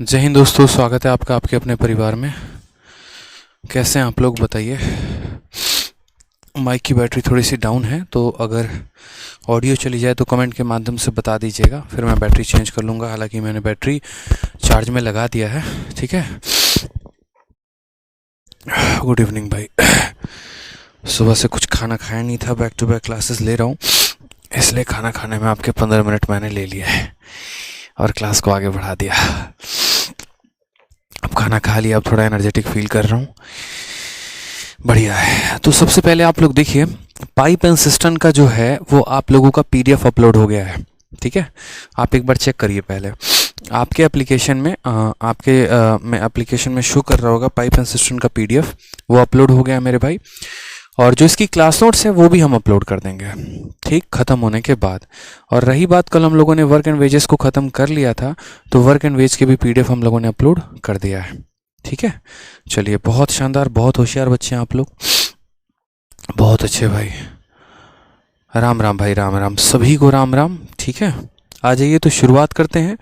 जय हिंद दोस्तों, स्वागत है आपका आपके अपने परिवार में। कैसे हैं आप लोग बताइए। माइक की बैटरी थोड़ी सी डाउन है, तो अगर ऑडियो चली जाए तो कमेंट के माध्यम से बता दीजिएगा, फिर मैं बैटरी चेंज कर लूँगा। हालांकि मैंने बैटरी चार्ज में लगा दिया है। ठीक है। गुड इवनिंग भाई। सुबह से कुछ खाना खाया नहीं था, बैक टू बैक क्लासेस ले रहा हूँ, इसलिए खाना खाने में आपके 15 मिनट मैंने ले लिया है और क्लास को आगे बढ़ा दिया। अब खाना खा लिया, अब थोड़ा एनर्जेटिक फील कर रहा हूँ। बढ़िया है। तो सबसे पहले आप लोग देखिए, पाइप एंड सिस्टम का जो है वो आप लोगों का पीडीएफ अपलोड हो गया है। ठीक है, आप एक बार चेक करिए। पहले आपके एप्लीकेशन में में एप्लीकेशन में शो कर रहा होगा पाइप एंड सिस्टम का पीडीएफ, वो अपलोड हो गया है मेरे भाई। और जो इसकी क्लास नोट्स है वो भी हम अपलोड कर देंगे, ठीक, ख़त्म होने के बाद। और रही बात, कल हम लोगों ने वर्क एंड वेजेस को ख़त्म कर लिया था, तो वर्क एंड वेज के भी पीडीएफ हम लोगों ने अपलोड कर दिया है। ठीक है, चलिए, बहुत शानदार, बहुत होशियार बच्चे हैं आप लोग, बहुत अच्छे भाई। राम राम भाई, राम राम सभी को, राम राम। ठीक है, आ जाइए तो शुरुआत करते हैं।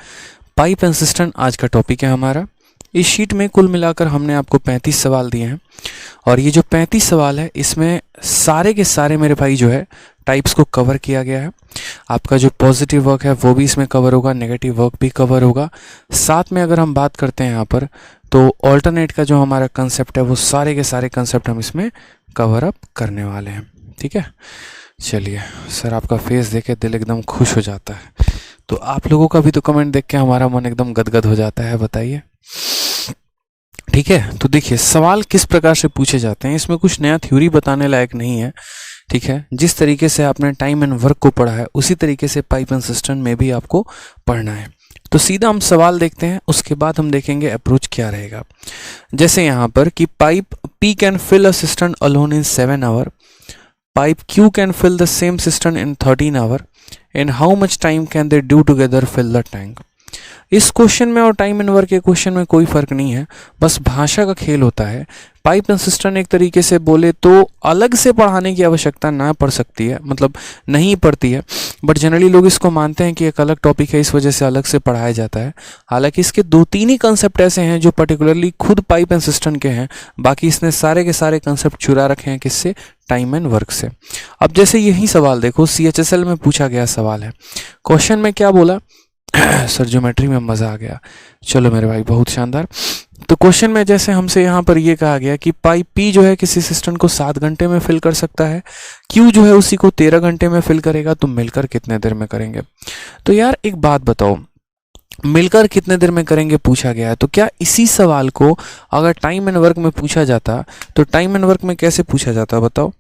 पाइप एंड सिस्टम आज का टॉपिक है हमारा। इस शीट में कुल मिलाकर हमने आपको 35 सवाल दिए हैं, और ये जो 35 सवाल है इसमें सारे के सारे मेरे भाई जो है टाइप्स को कवर किया गया है। आपका जो पॉजिटिव वर्क है वो भी इसमें कवर होगा, नेगेटिव वर्क भी कवर होगा। साथ में अगर हम बात करते हैं यहाँ पर, तो ऑल्टरनेट का जो हमारा कंसेप्ट है वो सारे के सारे कंसेप्ट हम इसमें कवर अप करने वाले हैं। ठीक है, चलिए। सर आपका फेस देख के दिल एकदम खुश हो जाता है, तो आप लोगों का भी तो कमेंट देख के हमारा मन एकदम गदगद हो जाता है, बताइए। ठीक है, तो देखिए सवाल किस प्रकार से पूछे जाते हैं, इसमें कुछ नया थ्योरी बताने लायक नहीं है। ठीक है, जिस तरीके से आपने टाइम एंड वर्क को पढ़ा है उसी तरीके से पाइप एंड सिस्टम में भी आपको पढ़ना है। तो सीधा हम सवाल देखते हैं, उसके बाद हम देखेंगे अप्रोच क्या रहेगा। जैसे यहाँ पर कि pipe P can fill a system alone in 7 hour, pipe Q can fill the same system in 13 hour, and how much time can they do together fill the tank. इस क्वेश्चन में और time and work के question में कोई फर्क नहीं है, बस भाषा का खेल होता है। पाइप एंड सिस्टम एक तरीके से बोले तो अलग से पढ़ाने की आवश्यकता ना पड़ सकती है, मतलब नहीं पड़ती है, बट जनरली लोग इसको मानते हैं कि एक अलग टॉपिक है, इस वजह से अलग से पढ़ाया जाता है। हालांकि इसके 2-3 ही कंसेप्ट ऐसे हैं जो पर्टिकुलरली खुद पाइप एंड सिस्टम के हैं, बाकी इसने सारे के सारे कंसेप्ट चुरा रखे हैं किससे, टाइम एंड वर्क से। अब जैसे यही सवाल देखो, CHSL में पूछा गया सवाल है। क्वेश्चन में क्या बोला, सर ज्योमेट्री में मज़ा आ गया। चलो मेरे भाई, बहुत शानदार। तो क्वेश्चन में जैसे हमसे यहाँ पर ये कहा गया कि पाइप P जो है किसी सिस्टम को 7 घंटे में फिल कर सकता है, Q जो है उसी को 13 घंटे में फिल करेगा, तो मिलकर कितने देर में करेंगे। तो यार एक बात बताओ, मिलकर कितने देर में करेंगे पूछा गया है, तो क्या इसी सवाल को अगर टाइम एंड वर्क में पूछा जाता तो टाइम एंड वर्क में कैसे पूछा जाता बताओ।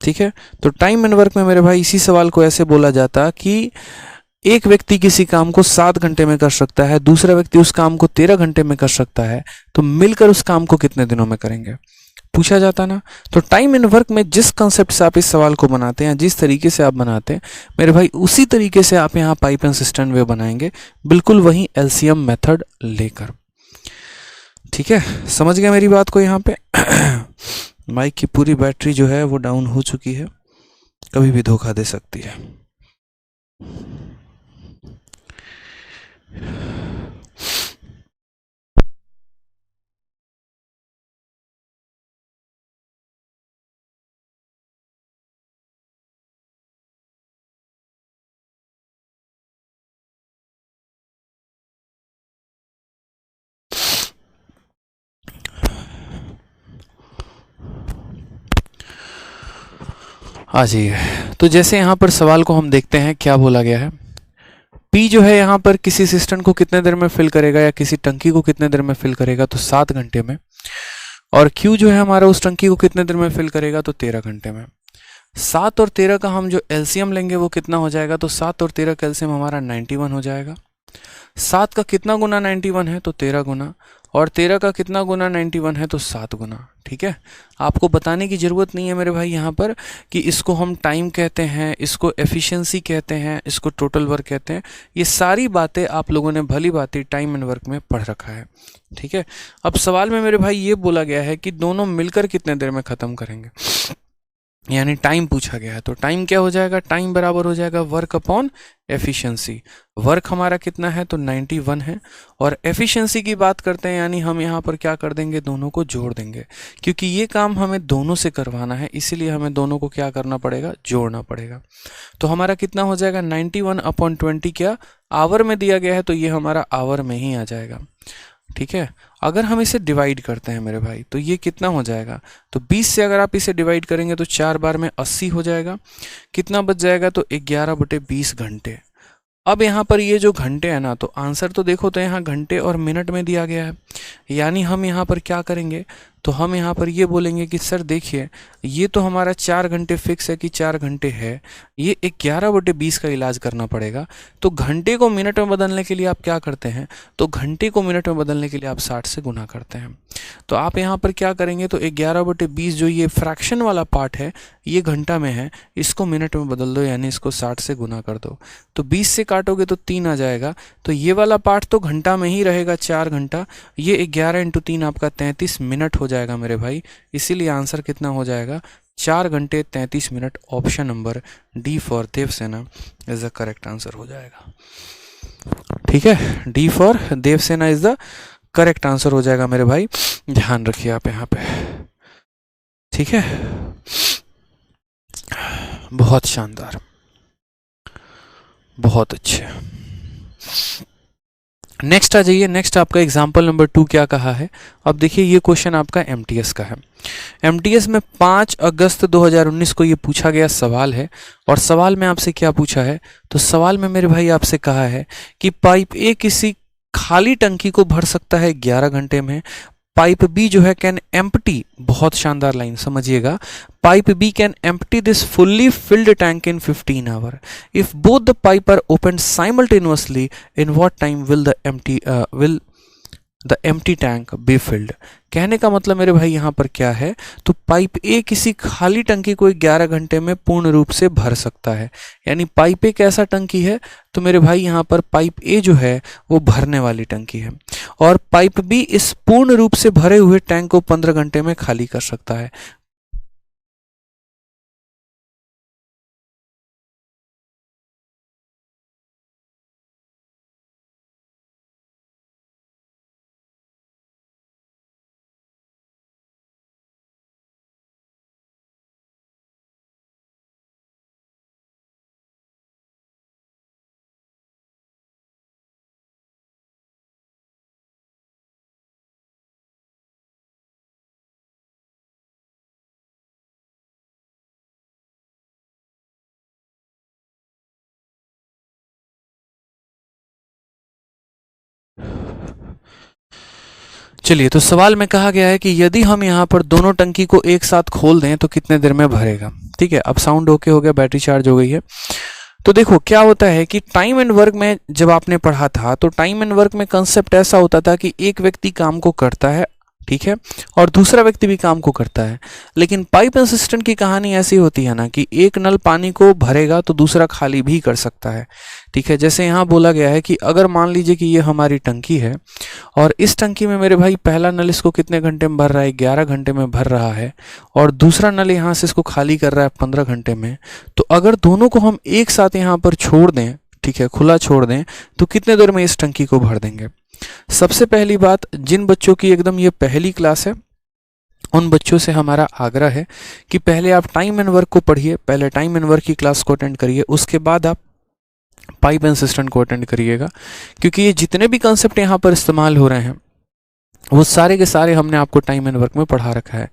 ठीक है, तो टाइम एंड वर्क में मेरे भाई इसी सवाल को ऐसे बोला जाता कि एक व्यक्ति किसी काम को 7 घंटे में कर सकता है, दूसरा व्यक्ति उस काम को 13 घंटे में कर सकता है, तो मिलकर उस काम को कितने दिनों में करेंगे, पूछा जाता ना। तो टाइम एंड वर्क में जिस कंसेप्ट से आप इस सवाल को बनाते हैं, जिस तरीके से आप बनाते हैं मेरे भाई, उसी तरीके से आप यहाँ पाइप एंड सिस्टम वे बनाएंगे, बिल्कुल वही LCM मेथड लेकर। ठीक है, समझ गया मेरी बात को। यहाँ पे माइक की पूरी बैटरी जो है वो डाउन हो चुकी है, कभी भी धोखा दे सकती है। आ जाइए। तो जैसे यहाँ पर सवाल को हम देखते हैं, क्या बोला गया है, P जो है यहाँ पर किसी सिस्टम को कितने देर में फिल करेगा या किसी टंकी को कितने देर में फिल करेगा, तो 7 घंटे में। और Q जो है हमारा उस टंकी को कितने देर में फिल करेगा, तो 13 घंटे में। 7 और 13 का हम जो LCM लेंगे वो कितना हो जाएगा, तो 7 और 13 का LCM हमारा 91 हो जाएगा। 7 का कितना गुना 91 है, तो 13 गुना, और 13 का कितना गुना 91 है, तो 7 गुना। ठीक है, आपको बताने की ज़रूरत नहीं है मेरे भाई यहाँ पर कि इसको हम टाइम कहते हैं, इसको एफिशिएंसी कहते हैं, इसको टोटल वर्क कहते हैं। ये सारी बातें आप लोगों ने भली भांति टाइम एंड वर्क में पढ़ रखा है। ठीक है, अब सवाल में मेरे भाई ये बोला गया है कि दोनों मिलकर कितने देर में ख़त्म करेंगे। यानी टाइम पूछा गया है, तो टाइम क्या हो जाएगा, टाइम बराबर हो जाएगा वर्क अपॉन एफिशिएंसी। वर्क हमारा कितना है, तो 91 है, और एफिशिएंसी की बात करते हैं यानी हम यहाँ पर क्या कर देंगे, दोनों को जोड़ देंगे, क्योंकि ये काम हमें दोनों से करवाना है, इसीलिए हमें दोनों को क्या करना पड़ेगा, जोड़ना पड़ेगा। तो हमारा कितना हो जाएगा, 91/20 क्या आवर में दिया गया है, तो ये हमारा आवर में ही आ जाएगा। ठीक है, अगर हम इसे डिवाइड करते हैं मेरे भाई, तो ये कितना हो जाएगा, तो 20 से अगर आप इसे डिवाइड करेंगे तो 4 बार में 80 हो जाएगा। कितना बच जाएगा, तो 11/20 घंटे। अब यहाँ पर ये जो घंटे हैं ना, तो आंसर तो देखो, तो यहाँ घंटे और मिनट में दिया गया है, यानी हम यहाँ पर क्या करेंगे, तो हम यहाँ पर ये बोलेंगे कि सर देखिए, ये तो हमारा 4 घंटे फिक्स है कि 4 घंटे है, ये 11/20 का इलाज करना पड़ेगा। तो घंटे को मिनट में बदलने के लिए आप क्या करते हैं, तो घंटे को मिनट में बदलने के लिए आप 60 से गुना करते हैं। तो आप यहाँ पर क्या करेंगे, तो 11/20 जो ये फ्रैक्शन वाला पार्ट है, ये घंटा में है, इसको मिनट में बदल दो, यानी इसको 60 से गुना कर दो। तो 20 से काटोगे तो 3 आ जाएगा, तो ये वाला पार्ट तो घंटा में ही रहेगा 4 घंटा, ये 11 × 3 आपका 33 मिनट हो जाएगा मेरे भाई। इसीलिए आंसर कितना हो जाएगा, 4 घंटे 33 मिनट। Option number D for Devsena is the correct answer हो जाएगा। ठीक है, D for Devsena is the correct answer हो जाएगा मेरे भाई, ध्यान रखिए आप यहाँ पे। ठीक है, बहुत शानदार, बहुत अच्छे। नेक्स्ट आ जाइए, नेक्स्ट आपका एग्जाम्पल नंबर 2 क्या कहा है। अब देखिए, ये क्वेश्चन आपका एमटीएस का है। एमटीएस में 5 अगस्त 2019 को ये पूछा गया सवाल है, और सवाल में आपसे क्या पूछा है, तो सवाल में मेरे भाई आपसे कहा है कि पाइप ए किसी खाली टंकी को भर सकता है 11 घंटे में, पाइप बी जो है कैन एम्प्टी, बहुत शानदार लाइन समझिएगा, pipe B can empty this fully filled tank in 15 hour. If both the pipe are open simultaneously, in what time will the empty tank be filled. कहने का मतलब मेरे भाई यहाँ पर क्या है, तो पाइप ए किसी खाली टंकी को 11 घंटे में पूर्ण रूप से भर सकता है, यानी पाइप ए कैसा टंकी है, तो मेरे भाई यहाँ पर पाइप ए जो है वो भरने वाली टंकी है, और पाइप बी इस पूर्ण रूप से भरे हुए टैंक को 15 घंटे में खाली कर सकता है। चलिए, तो सवाल में कहा गया है कि यदि हम यहाँ पर दोनों टंकी को एक साथ खोल दें तो कितने देर में भरेगा। ठीक है, अब साउंड ओके हो गया, बैटरी चार्ज हो गई है। तो देखो क्या होता है कि टाइम एंड वर्क में जब आपने पढ़ा था, तो टाइम एंड वर्क में कंसेप्ट ऐसा होता था कि एक व्यक्ति काम को करता है, ठीक है, और दूसरा व्यक्ति भी काम को करता है। लेकिन पाइप एंड सिस्टम की कहानी ऐसी होती है ना कि एक नल पानी को भरेगा तो दूसरा खाली भी कर सकता है। ठीक है, जैसे यहाँ बोला गया है कि अगर मान लीजिए कि ये हमारी टंकी है, और इस टंकी में मेरे भाई पहला नल इसको कितने घंटे में भर रहा है, 11 घंटे में भर रहा है, और दूसरा नल यहाँ से इसको खाली कर रहा है 15 घंटे में। तो अगर दोनों को हम एक साथ यहाँ पर छोड़ दें, ठीक है, खुला छोड़ दें, तो कितने देर में इस टंकी को भर देंगे। सबसे पहली बात, जिन बच्चों की एकदम ये पहली क्लास है, उन बच्चों से हमारा आग्रह है कि पहले आप टाइम एंड वर्क को पढ़िए, पहले टाइम एंड वर्क की क्लास को अटेंड करिए, उसके बाद आप पाइप एंड सिस्टम को अटेंड करिएगा, क्योंकि ये जितने भी कंसेप्ट यहाँ पर इस्तेमाल हो रहे हैं वो सारे के सारे हमने आपको टाइम एंड वर्क में पढ़ा रखा है।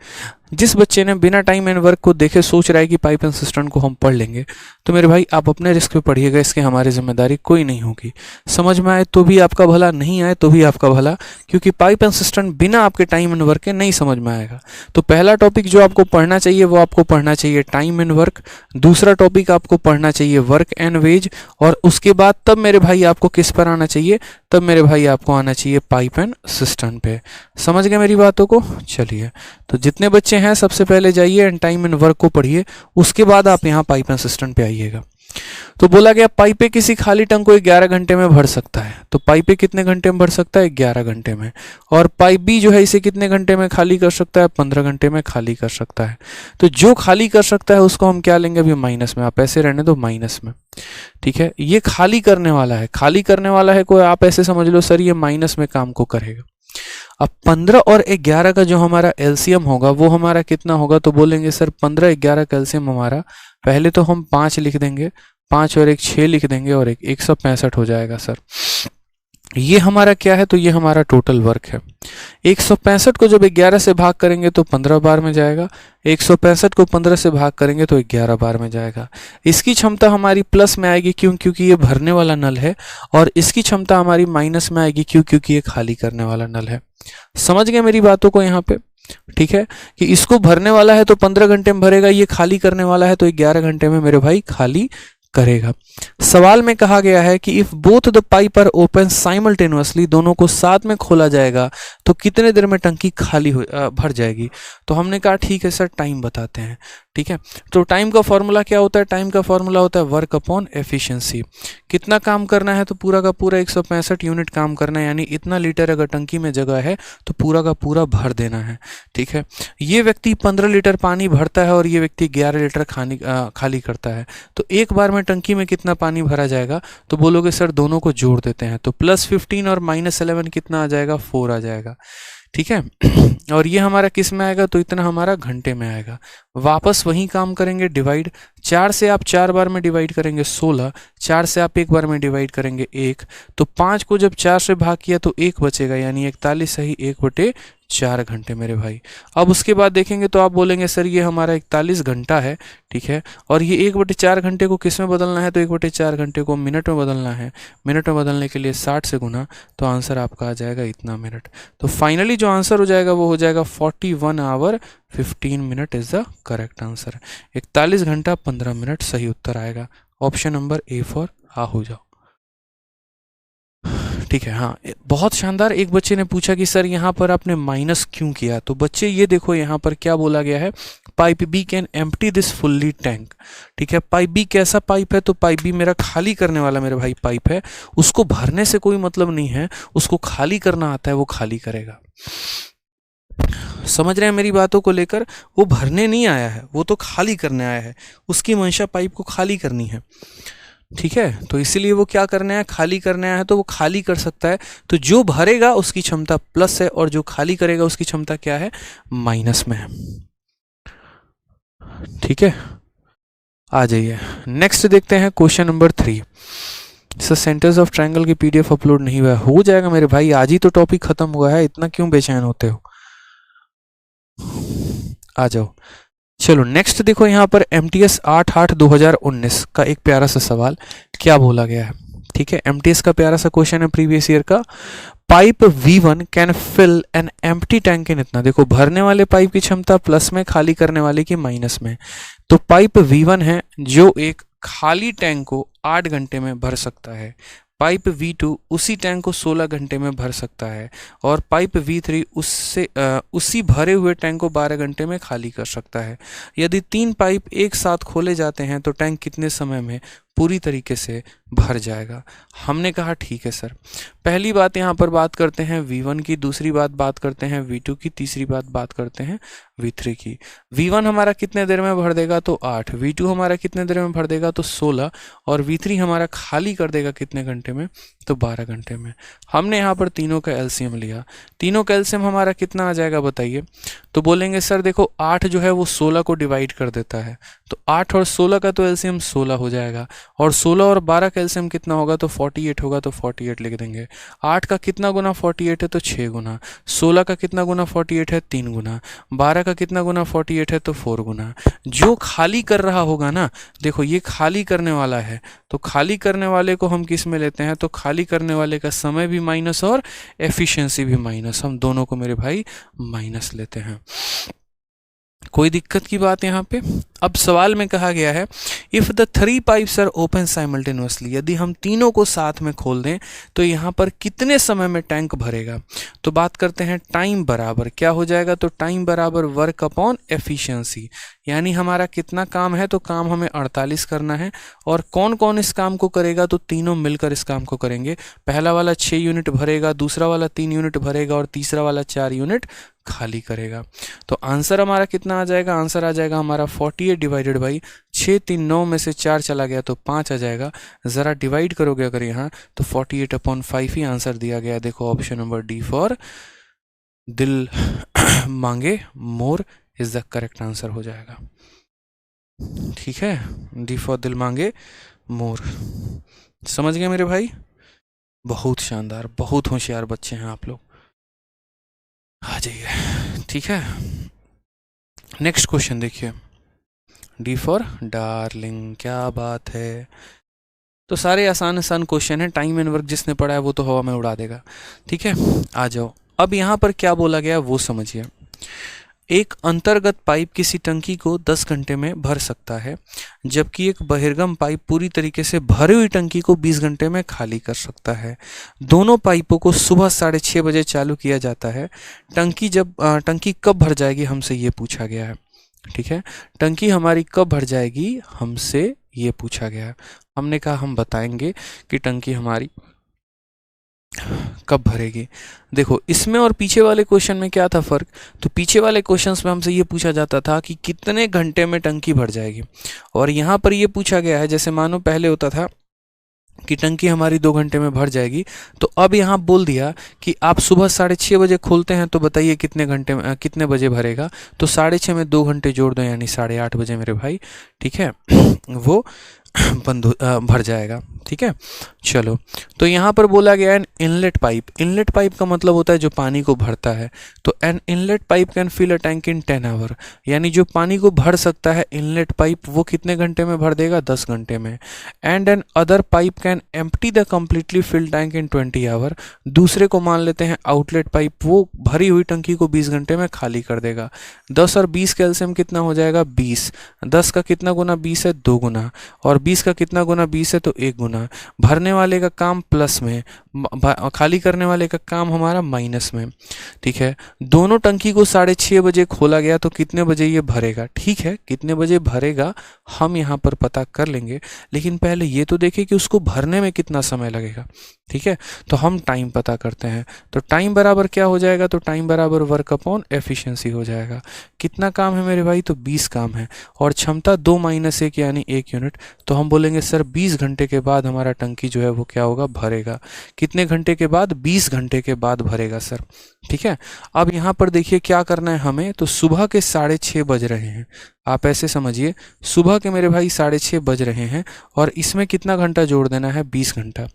जिस बच्चे ने बिना टाइम एंड वर्क को देखे सोच रहा है कि पाइप एंड सिस्टम को हम पढ़ लेंगे, तो मेरे भाई आप अपने रिस्क पे पढ़िएगा, इसकी हमारी जिम्मेदारी कोई नहीं होगी। समझ में आए तो भी आपका भला, नहीं आए तो भी आपका भला, क्योंकि पाइप एंड सिस्टम बिना आपके टाइम एंड वर्क के नहीं समझ में आएगा। तो पहला टॉपिक जो आपको पढ़ना चाहिए वो आपको पढ़ना चाहिए टाइम एंड वर्क, दूसरा टॉपिक आपको पढ़ना चाहिए वर्क एंड वेज, और उसके बाद तब मेरे भाई आपको किस पर आना चाहिए, तब मेरे भाई आपको आना चाहिए पाइप एंड सिस्टम पे। समझ गए मेरी बातों को। चलिए, तो जितने बच्चे हैं सबसे पहले जाइए एंड टाइम एंड वर्क को पढ़िए, उसके बाद आप यहाँ पाइप एंड सिस्टम पे आइएगा। तो बोला गया पाइपे किसी खाली टंक को 11 घंटे में भर सकता है, तो पाइपे कितने घंटे में भर सकता है? 11 घंटे में। और पाइप बी जो है इसे कितने घंटे में खाली कर सकता है? 15 घंटे में खाली कर सकता है। तो जो खाली कर सकता है उसको हम क्या लेंगे अभी? माइनस में। आप ऐसे रहने दो माइनस में, ठीक है। ये खाली करने वाला है, खाली करने वाला है कोई, आप ऐसे समझ लो सर ये माइनस में काम को करेगा। अब 15 और 11 का जो हमारा एलसीएम होगा वो हमारा कितना होगा? तो बोलेंगे सर 15 11 का एलसीएम हमारा, पहले तो हम 5 लिख देंगे, 5 और 1 6 लिख देंगे और 165 हो जाएगा सर। ये हमारा क्या है? तो ये हमारा टोटल वर्क है। 165 को जब 11 से भाग करेंगे तो 15 बार में जाएगा, 165 को 15 से भाग करेंगे तो 11 बार में जाएगा। इसकी क्षमता हमारी प्लस में आएगी क्यों? क्योंकि ये भरने वाला नल है। और इसकी क्षमता हमारी माइनस में आएगी क्यों? क्योंकि ये खाली करने वाला नल है। समझ गए मेरी बातों को यहाँ पे? ठीक है कि इसको भरने वाला है तो 15 घंटे में भरेगा, ये खाली करने वाला है तो 11 घंटे में मेरे भाई खाली करेगा। सवाल में कहा गया है कि if both the pipe are open simultaneously, दोनों को साथ में खोला जाएगा तो कितने देर में टंकी खाली भर जाएगी? तो हमने कहा ठीक है सर टाइम बताते हैं, ठीक है। तो टाइम का फॉर्मूला क्या होता है? टाइम का फॉर्मूला होता है वर्क अपॉन एफिशिएंसी। कितना काम करना है? तो पूरा का पूरा 165 यूनिट काम करना है, यानी इतना लीटर अगर टंकी में जगह है तो पूरा का पूरा भर देना है, ठीक है। ये व्यक्ति 15 लीटर पानी भरता है और ये व्यक्ति 11 लीटर खाली करता है, तो एक बार में टंकी में कितना पानी भरा जाएगा? तो बोलोगे सर दोनों को जोड़ देते हैं, तो +15 और -11 कितना आ जाएगा? 4 आ जाएगा, ठीक है। और ये हमारा किस में आएगा? तो इतना हमारा घंटे में आएगा। वापस वही काम करेंगे, डिवाइड। 4 से आप 4 बार में डिवाइड करेंगे 16, 4 से आप एक बार में डिवाइड करेंगे 1, तो 5 को जब 4 से भाग किया तो 1 बचेगा, यानी 41 सही 1/4 घंटे मेरे भाई। अब उसके बाद देखेंगे तो आप बोलेंगे सर ये हमारा 41 घंटा है, ठीक है। और ये 1/4 घंटे को किस में बदलना है? तो 1/4 घंटे को मिनट में बदलना है। मिनट में बदलने के लिए 60 से गुना, तो आंसर आपका आ जाएगा इतना मिनट। तो फाइनली जो आंसर हो जाएगा वो हो जाएगा 41 hour 15 minute is the correct answer. 41 घंटा 15 मिनट सही उत्तर आएगा। ऑप्शन नंबर ए फॉर आ हो जाओ, ठीक है। हाँ बहुत शानदार। एक बच्चे ने पूछा कि सर यहाँ पर आपने माइनस क्यों किया? तो बच्चे ये देखो यहाँ पर क्या बोला गया है, pipe B can empty this fully tank, ठीक है। पाइप बी कैसा पाइप है? तो पाइप बी मेरा खाली करने वाला मेरे भाई पाइप है, उसको भरने से कोई मतलब नहीं है, उसको खाली करना आता है, वो खाली करेगा। समझ रहे हैं मेरी बातों को लेकर? वो भरने नहीं आया है, वो तो खाली करने आया है, उसकी मंशा पाइप को खाली करनी है, ठीक है। तो इसीलिए वो क्या करना है? खाली करने आया है, तो वो खाली कर सकता है। तो जो भरेगा उसकी क्षमता प्लस है और जो खाली करेगा उसकी क्षमता क्या है? माइनस में है, ठीक है। आ जाइए नेक्स्ट देखते हैं question number 3। Sir centres of triangle की पीडीएफ अपलोड नहीं हुआ है। हो जाएगा मेरे भाई, आज ही तो टॉपिक खत्म हुआ है, इतना क्यों बेचैन होते हो? आ जाओ। चलो नेक्स्ट देखो यहाँ पर MTS 8/8/2019 का एक प्यारा सा सवाल क्या बोला गया है, ठीक है। MTS का प्यारा सा क्वेश्चन है प्रीवियस ईयर का। Pipe V1 can fill an empty tank in इतना। देखो भरने वाले पाइप की क्षमता प्लस में, खाली करने वाले की माइनस में। तो पाइप V1 है जो एक खाली टैंक को 8 घंटे में भर सकता है। पाइप V2 उसी टैंक को 16 घंटे में भर सकता है। और पाइप V3 उसी भरे हुए टैंक को 12 घंटे में खाली कर सकता है। यदि 3 पाइप एक साथ खोले जाते हैं तो टैंक कितने समय में पूरी तरीके से भर जाएगा? हमने कहा ठीक है सर। पहली बात यहाँ पर बात करते हैं V1 की, दूसरी बात करते हैं V2 की, तीसरी बात करते हैं V3 की। V1 हमारा कितने देर में भर देगा? तो 8। V2 हमारा कितने देर में भर देगा? तो 16। और V3 हमारा खाली कर देगा कितने घंटे में? तो 12 घंटे में। हमने यहाँ पर तीनों का एलसीएम लिया। तीनों का एलसीएम हमारा कितना आ जाएगा बताइए? तो बोलेंगे सर देखो 8 जो है वो 16 को डिवाइड कर देता है, तो 8 और 16 का तो एलसीएम 16 हो जाएगा। और 16 और 12 का एलसीएम कितना होगा? तो 48 होगा, तो 48 लिख देंगे। 8 का कितना गुना 48 है? तो 6 गुना। 16 का कितना गुना 48 है? 3 गुना। 12 का कितना गुना 48 है? तो 4 गुना। जो खाली कर रहा होगा ना, देखो ये खाली करने वाला है, तो खाली करने वाले को हम किस में लेते हैं? तो खाली करने वाले का समय भी माइनस और एफिशिएंसी भी माइनस, हम दोनों को मेरे भाई माइनस लेते हैं। कोई दिक्कत की बात यहाँ पे। अब सवाल में कहा गया है if the 3 pipes are open simultaneously, यदि हम तीनों को साथ में खोल दें तो यहाँ पर कितने समय में टैंक भरेगा। तो बात करते हैं टाइम बराबर क्या हो जाएगा, तो टाइम बराबर वर्क अपॉन एफिशिएंसी, यानी हमारा कितना काम है, तो काम हमें 48 करना है। और कौन कौन इस काम को करेगा, तो तीनों मिलकर इस काम को करेंगे। पहला वाला 6 यूनिट भरेगा, दूसरा वाला 3 यूनिट भरेगा और तीसरा वाला 4 यूनिट खाली करेगा। तो आंसर हमारा कितना आ जाएगा, आंसर आ जाएगा हमारा 48 डिवाइडेड बाई 6, 3 9 में से 4 चला गया तो 5 आ जाएगा। ज़रा डिवाइड करोगे अगर यहाँ तो 48/5 ही आंसर दिया गया। देखो ऑप्शन नंबर डी फॉर दिल मांगे more is the correct answer हो जाएगा। ठीक है, डी फॉर दिल मांगे मोर। समझ गए मेरे भाई, बहुत शानदार, बहुत होशियार बच्चे हैं आप लोग, आ जाइए। ठीक है, नेक्स्ट क्वेश्चन देखिए, डी फॉर डार्लिंग, क्या बात है। तो सारे आसान आसान क्वेश्चन है, टाइम एंड वर्क जिसने पढ़ा है वो तो हवा में उड़ा देगा। ठीक है, आ जाओ। अब यहाँ पर क्या बोला गया वो समझिए। एक अंतर्गत पाइप किसी टंकी को 10 घंटे में भर सकता है, जबकि एक बहिर्गम पाइप पूरी तरीके से भरी हुई टंकी को 20 घंटे में खाली कर सकता है। दोनों पाइपों को सुबह 6:30 बजे चालू किया जाता है। टंकी कब भर जाएगी हमसे ये पूछा गया है। ठीक है, टंकी हमारी कब भर जाएगी हमसे ये पूछा गया है। हमने कहा हम बताएंगे कि टंकी हमारी कब भरेगी। देखो इसमें और पीछे वाले क्वेश्चन में क्या था फ़र्क, तो पीछे वाले क्वेश्चंस में हमसे ये पूछा जाता था कि कितने घंटे में टंकी भर जाएगी, और यहाँ पर ये पूछा गया है जैसे मानो पहले होता था कि टंकी हमारी 2 घंटे में भर जाएगी, तो अब यहाँ बोल दिया कि आप सुबह 6:30 बजे खोलते हैं तो बताइए कितने बजे भरेगा। तो 6:30 में 2 घंटे जोड़ दो यानी 8:30 बजे मेरे भाई। ठीक है, वो भर जाएगा। ठीक है, चलो। तो यहाँ पर बोला गया है इनलेट पाइप। इनलेट पाइप का मतलब होता है जो पानी को भरता है। तो an inlet pipe can fill a tank in 10 hour, यानी जो पानी को भर सकता है इनलेट पाइप वो कितने घंटे में भर देगा, 10 घंटे में। And an other pipe can empty the completely filled tank in 20 hour. दूसरे को मान लेते हैं आउटलेट पाइप, वो भरी हुई टंकी को 20 घंटे में खाली कर देगा। 10 और 20 का एलसीएम कितना हो जाएगा, 20। 10 का कितना गुना 20 है, 2 गुना, और 20 का कितना गुना 20 है, तो 1 गुना। भरने वाले का काम प्लस में, खाली करने वाले का काम हमारा माइनस में। ठीक है, दोनों टंकी को 6:30 बजे खोला गया तो कितने बजे ये भरेगा। ठीक है, कितने बजे भरेगा हम यहाँ पर पता कर लेंगे, लेकिन पहले ये तो देखें कि उसको भरने में कितना समय लगेगा। ठीक है, तो हम टाइम पता करते हैं। तो टाइम बराबर क्या हो जाएगा, तो टाइम बराबर वर्क अपॉन एफिशिएंसी हो जाएगा। कितना काम है मेरे भाई, तो 20 काम है, और क्षमता 2 - 1 यानी 1 यूनिट। तो हम बोलेंगे सर 20 घंटे के बाद हमारा टंकी जो है वो क्या होगा, भरेगा। कितने घंटे के बाद, 20 घंटे के बाद भरेगा सर। ठीक है, अब यहाँ पर देखिए क्या करना है हमें, तो सुबह के 6:30 बज रहे हैं। आप ऐसे समझिए सुबह के मेरे भाई 6:30 बज रहे हैं, और इसमें कितना घंटा जोड़ देना है, 20 घंटा।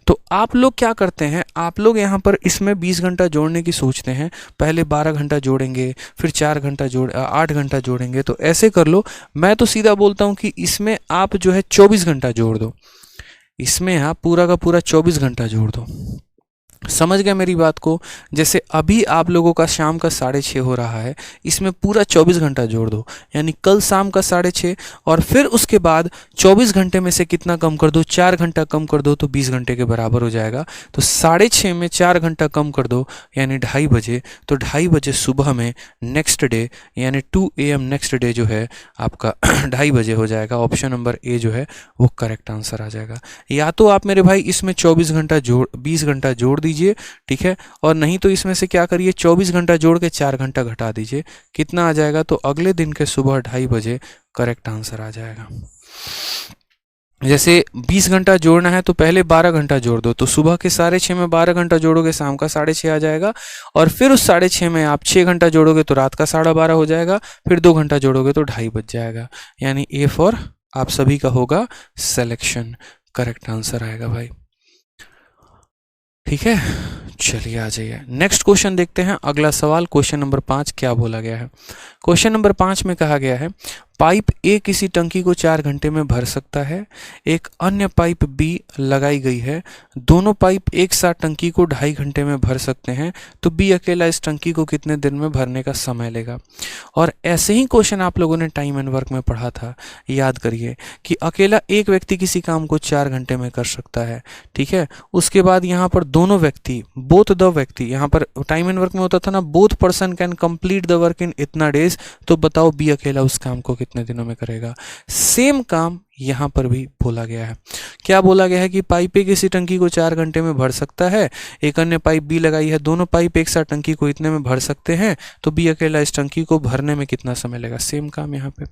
तो आप लोग क्या करते हैं, आप लोग यहाँ पर इसमें 20 घंटा जोड़ने की सोचते हैं। पहले 12 घंटा जोड़ेंगे, फिर 8 घंटा जोड़ेंगे। तो ऐसे कर लो, मैं तो सीधा बोलता हूँ कि इसमें आप जो है 24 घंटा जोड़ दो। इसमें आप पूरा का पूरा 24 घंटा जोड़ दो। समझ गए मेरी बात को। जैसे अभी आप लोगों का शाम का 6:30 हो रहा है, इसमें पूरा 24 घंटा जोड़ दो, यानी कल शाम का 6:30, और फिर उसके बाद 24 घंटे में से कितना कम कर दो, 4 घंटा कम कर दो, तो 20 घंटे के बराबर हो जाएगा। तो 6:30 में 4 घंटा कम कर दो यानी 2:30 बजे। तो 2:30 बजे सुबह में नेक्स्ट डे यानी 2 AM नेक्स्ट डे जो है आपका 2:30 बजे हो जाएगा। ऑप्शन नंबर ए जो है वो करेक्ट आंसर आ जाएगा। या तो आप मेरे भाई इसमें 20 घंटा जोड़ दीजिए, ठीक है, और नहीं तो इसमें से क्या करिए, 24 घंटा जोड़ के 4 घंटा घटा दीजिए। कितना आ जाएगा, तो अगले दिन के सुबह 2:30 बजे करेक्ट आंसर आ जाएगा। जैसे 20 घंटा जोड़ना है तो पहले 12 घंटा जोड़ दो, तो सुबह के 6:30 में 12 घंटा जोड़ोगे शाम का 6:30 आ जाएगा, और फिर उस 6:30 में आप 6 घंटा जोड़ोगे तो रात का 12:30 हो जाएगा, फिर 2 घंटा जोड़ोगे तो 2:30 बज जाएगा। यानी ए फॉर आप सभी का होगा सिलेक्शन, करेक्ट आंसर आएगा भाई। ठीक है, चलिए आ जाइए नेक्स्ट क्वेश्चन देखते हैं। अगला सवाल क्वेश्चन नंबर 5 क्या बोला गया है। क्वेश्चन नंबर 5 में कहा गया है पाइप ए किसी टंकी को 4 घंटे में भर सकता है, एक अन्य पाइप बी लगाई गई है, दोनों पाइप एक साथ टंकी को 2.5 घंटे में भर सकते हैं, तो बी अकेला इस टंकी को कितने दिन में भरने का समय लेगा। और ऐसे ही क्वेश्चन आप लोगों ने टाइम एंड वर्क में पढ़ा था, याद करिए कि अकेला एक व्यक्ति किसी काम को 4 घंटे में कर सकता है, ठीक है। उसके बाद यहाँ पर दोनों व्यक्ति, बोथ द व्यक्ति, यहाँ पर टाइम एंड वर्क में होता था ना, both person can complete the work in इतना डेज, तो बताओ बी अकेला उस काम को कितने दिनों में करेगा। सेम काम यहाँ पर भी बोला गया है। क्या बोला गया है कि पाइप ए किसी टंकी को 4 घंटे में भर सकता है, एक अन्य पाइप बी लगाई है, दोनों पाइप एक साथ टंकी को इतने में भर सकते हैं, तो बी अकेला इस टंकी को भरने में कितना समय लेगा। सेम काम यहाँ पे।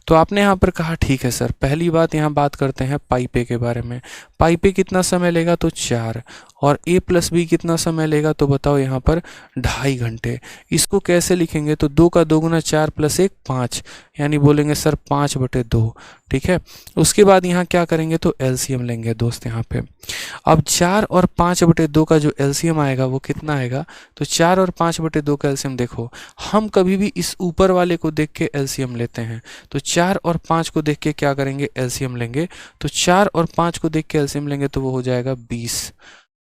तो आपने यहाँ पर कहा ठीक है सर, पहली बात यहाँ बात करते हैं पाइप ए के बारे में। पाइप ए कितना समय लेगा, तो 4, और ए प्लस बी कितना समय लेगा, तो बताओ यहाँ पर 2.5 घंटे। इसको कैसे लिखेंगे, तो 2 का 2 गुना 4 + 1 5, यानी बोलेंगे सर 5/2, ठीक है। उसके बाद यहाँ क्या करेंगे, तो एलसीएम लेंगे दोस्त यहाँ पे। अब 4 और 5/2 का जो एलसीएम आएगा वो कितना आएगा, तो 4 और 5/2 का एलसीएम, देखो हम कभी भी इस ऊपर वाले को देख के एलसीएम लेते हैं, तो 4 और 5 को देख के क्या करेंगे, एलसीएम लेंगे। तो 4 और 5 को देख के एलसीएम लेंगे तो वो हो जाएगा 20,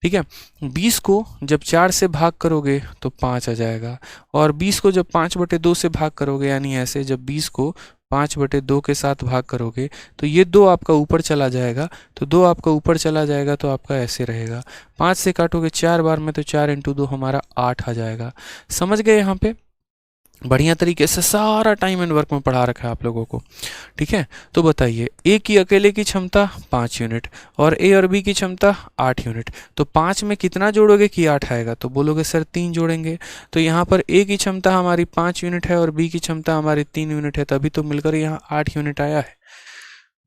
ठीक है। 20 को जब 4 से भाग करोगे तो 5 आ जाएगा, और 20 को जब 5/2 से भाग करोगे, यानी ऐसे जब 20 को 5/2 के साथ भाग करोगे तो ये 2 आपका ऊपर चला जाएगा, तो 2 आपका ऊपर चला जाएगा तो आपका ऐसे रहेगा। 5 से काटोगे 4 बार में तो 4 × 2 हमारा 8 आ जाएगा। समझ गए यहाँ पे? बढ़िया तरीके से सारा टाइम एंड वर्क में पढ़ा रखा है आप लोगों को, ठीक है। तो बताइए, ए की अकेले की क्षमता 5 यूनिट और ए और बी की क्षमता 8 यूनिट, तो 5 में कितना जोड़ोगे कि 8 आएगा, तो बोलोगे सर 3 जोड़ेंगे। तो यहाँ पर ए की क्षमता हमारी 5 यूनिट है और बी की क्षमता हमारी 3 यूनिट है, तभी तो मिलकर यहाँ 8 यूनिट आया है।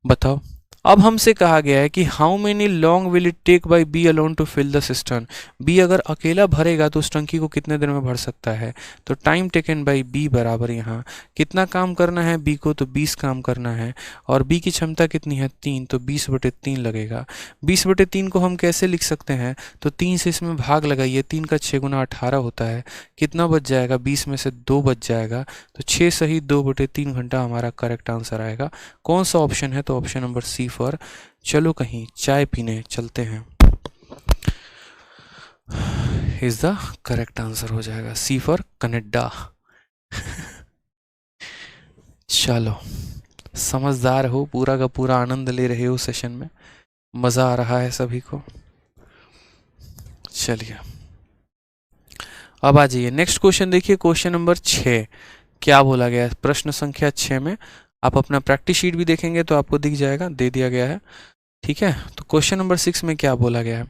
बताओ, अब हमसे कहा गया है कि how many long will it take by B alone to fill the system. B अगर अकेला भरेगा तो उस टंकी को कितने देर में भर सकता है, तो टाइम टेकन बाई बी बराबर यहाँ कितना काम करना है बी को, तो 20 काम करना है, और बी की क्षमता कितनी है 3, तो 20/3 लगेगा। 20/3 को हम कैसे लिख सकते हैं, तो 3 से इसमें भाग लगाइए, 3 का 6 गुना 18 होता है, कितना बच जाएगा, 20 में से 2 बच जाएगा, तो 6 सही 2/3 घंटा हमारा करेक्ट आंसर आएगा। कौन सा ऑप्शन है, तो ऑप्शन नंबर सी फॉर चलो कहीं चाय पीने चलते हैं इज द करेक्ट आंसर हो जाएगा, सी फॉर कनाडा। चलो, समझदार हो, पूरा का पूरा आनंद ले रहे हो सेशन में, मजा आ रहा है सभी को। चलिए अब आ जाइए नेक्स्ट क्वेश्चन देखिए, क्वेश्चन नंबर 6 क्या बोला गया है। प्रश्न संख्या 6 में आप अपना प्रैक्टिस शीट भी देखेंगे तो आपको दिख जाएगा, दे दिया गया है, ठीक है। तो क्वेश्चन नंबर 6 में क्या बोला गया है,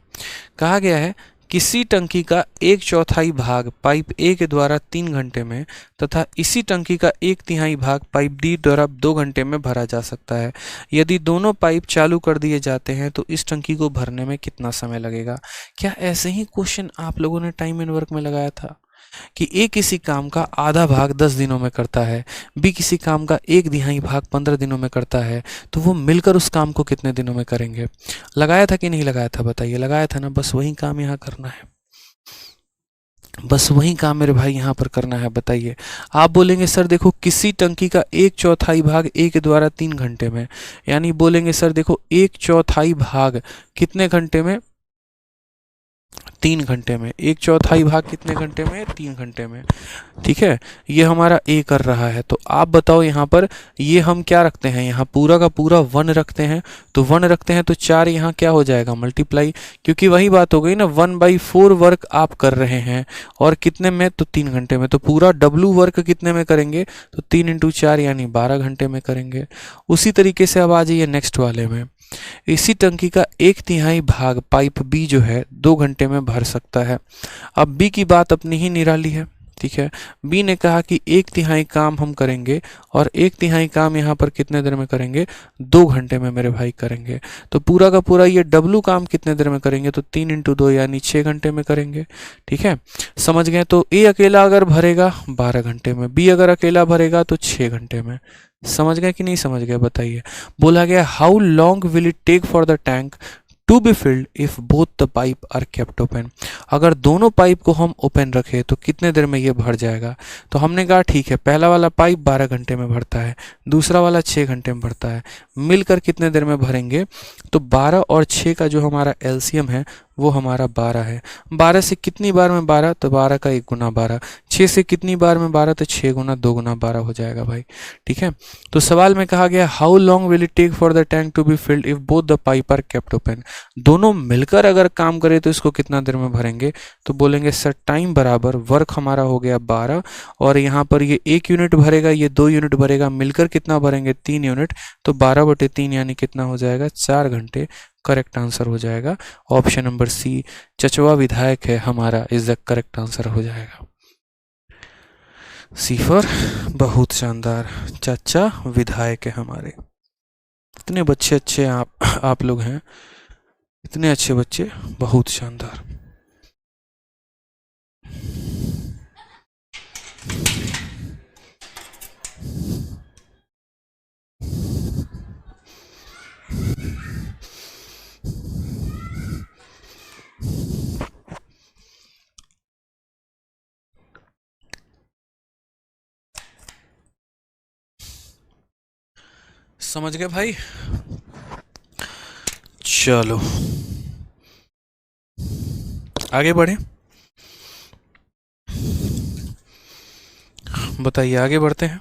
कहा गया है किसी टंकी का 1/4 भाग पाइप ए के द्वारा 3 घंटे में तथा इसी टंकी का 1/3 भाग पाइप डी द्वारा 2 घंटे में भरा जा सकता है। यदि दोनों पाइप चालू कर दिए जाते हैं तो इस टंकी को भरने में कितना समय लगेगा। क्या ऐसे ही क्वेश्चन आप लोगों ने टाइम एंड वर्क में लगाया था कि ए किसी काम का आधा भाग 10 दिनों में करता है, बी किसी काम का 1/2 भाग 15 दिनों में करता है, तो वो मिलकर उस काम को कितने दिनों में करेंगे। लगाया था कि नहीं लगाया था, बताइए। लगाया था ना, बस वही काम यहाँ करना है, बस वही काम मेरे भाई यहाँ पर करना है। बताइए, आप बोलेंगे सर देखो किसी टंकी का 1/4 भाग ए के द्वारा 3 घंटे में, यानी बोलेंगे सर देखो 1/4 भाग कितने घंटे में, 3 घंटे में। 1/4 भाग कितने घंटे में, 3 घंटे में, ठीक है। ये हमारा ए कर रहा है, तो आप बताओ यहाँ पर ये हम क्या रखते हैं, यहाँ पूरा का पूरा 1 रखते हैं, तो 1 रखते हैं तो 4 यहाँ क्या हो जाएगा, मल्टीप्लाई, क्योंकि वही बात हो गई ना, 1/4 वर्क आप कर रहे हैं और कितने में, तो 3 घंटे में। तो पूरा डब्लू वर्क कितने में करेंगे, तो 3 × 4 यानी 12 घंटे में करेंगे। उसी तरीके से अब आ जाइए नेक्स्ट वाले में, इसी टंकी का 1/3 भाग पाइप बी जो है 2 घंटे में भर सकता है। अब बी की बात अपनी ही निराली है, ठीक है। बी ने कहा कि 1/3 काम हम करेंगे और 1/3 काम यहाँ पर कितने देर में करेंगे, 2 घंटे में मेरे भाई करेंगे। तो पूरा का पूरा ये डब्लू काम कितने देर में करेंगे, तो 3 × 2 यानी 6 घंटे में करेंगे, ठीक है। समझ गए। तो ए अकेला अगर भरेगा 12 घंटे में, बी अगर अकेला भरेगा तो 6 घंटे में। समझ गए कि नहीं समझ गए, बताइए। बोला गया how long will it take for the tank to be filled if both the pipe are kept open. अगर दोनों पाइप को हम ओपन रखें तो कितने देर में ये भर जाएगा? तो हमने कहा ठीक है, पहला वाला पाइप 12 घंटे में भरता है, दूसरा वाला 6 घंटे में भरता है, मिलकर कितने देर में भरेंगे? तो 12 और 6 का जो हमारा एलसीएम है वो हमारा 12 है। 12 से कितनी बार में 12? तो 12 का 1 गुना 12। 6 से कितनी बार में 12? तो 6 गुना 2 गुना 12 हो जाएगा भाई। ठीक है, तो सवाल में कहा गया how long will it take for the tank to be filled if both the pipe are kept open. दोनों मिलकर अगर काम करे तो इसको कितना देर में भरेंगे? तो बोलेंगे सर टाइम बराबर वर्क हमारा हो गया 12, और यहाँ पर ये 1 यूनिट भरेगा, ये 2 यूनिट भरेगा, मिलकर कितना भरेंगे? 3 यूनिट। तो 12/3 यानी कितना हो जाएगा? 4 घंटे। करेक्ट आंसर हो जाएगा ऑप्शन नंबर सी, चचवा विधायक है हमारा, इज द करेक्ट आंसर हो जाएगा। सी फॉर बहुत शानदार, चाचा विधायक है हमारे। इतने बच्चे अच्छे आप लोग हैं, इतने अच्छे बच्चे, बहुत शानदार। समझ गए भाई? चलो आगे बढ़े, बताइए आगे बढ़ते हैं।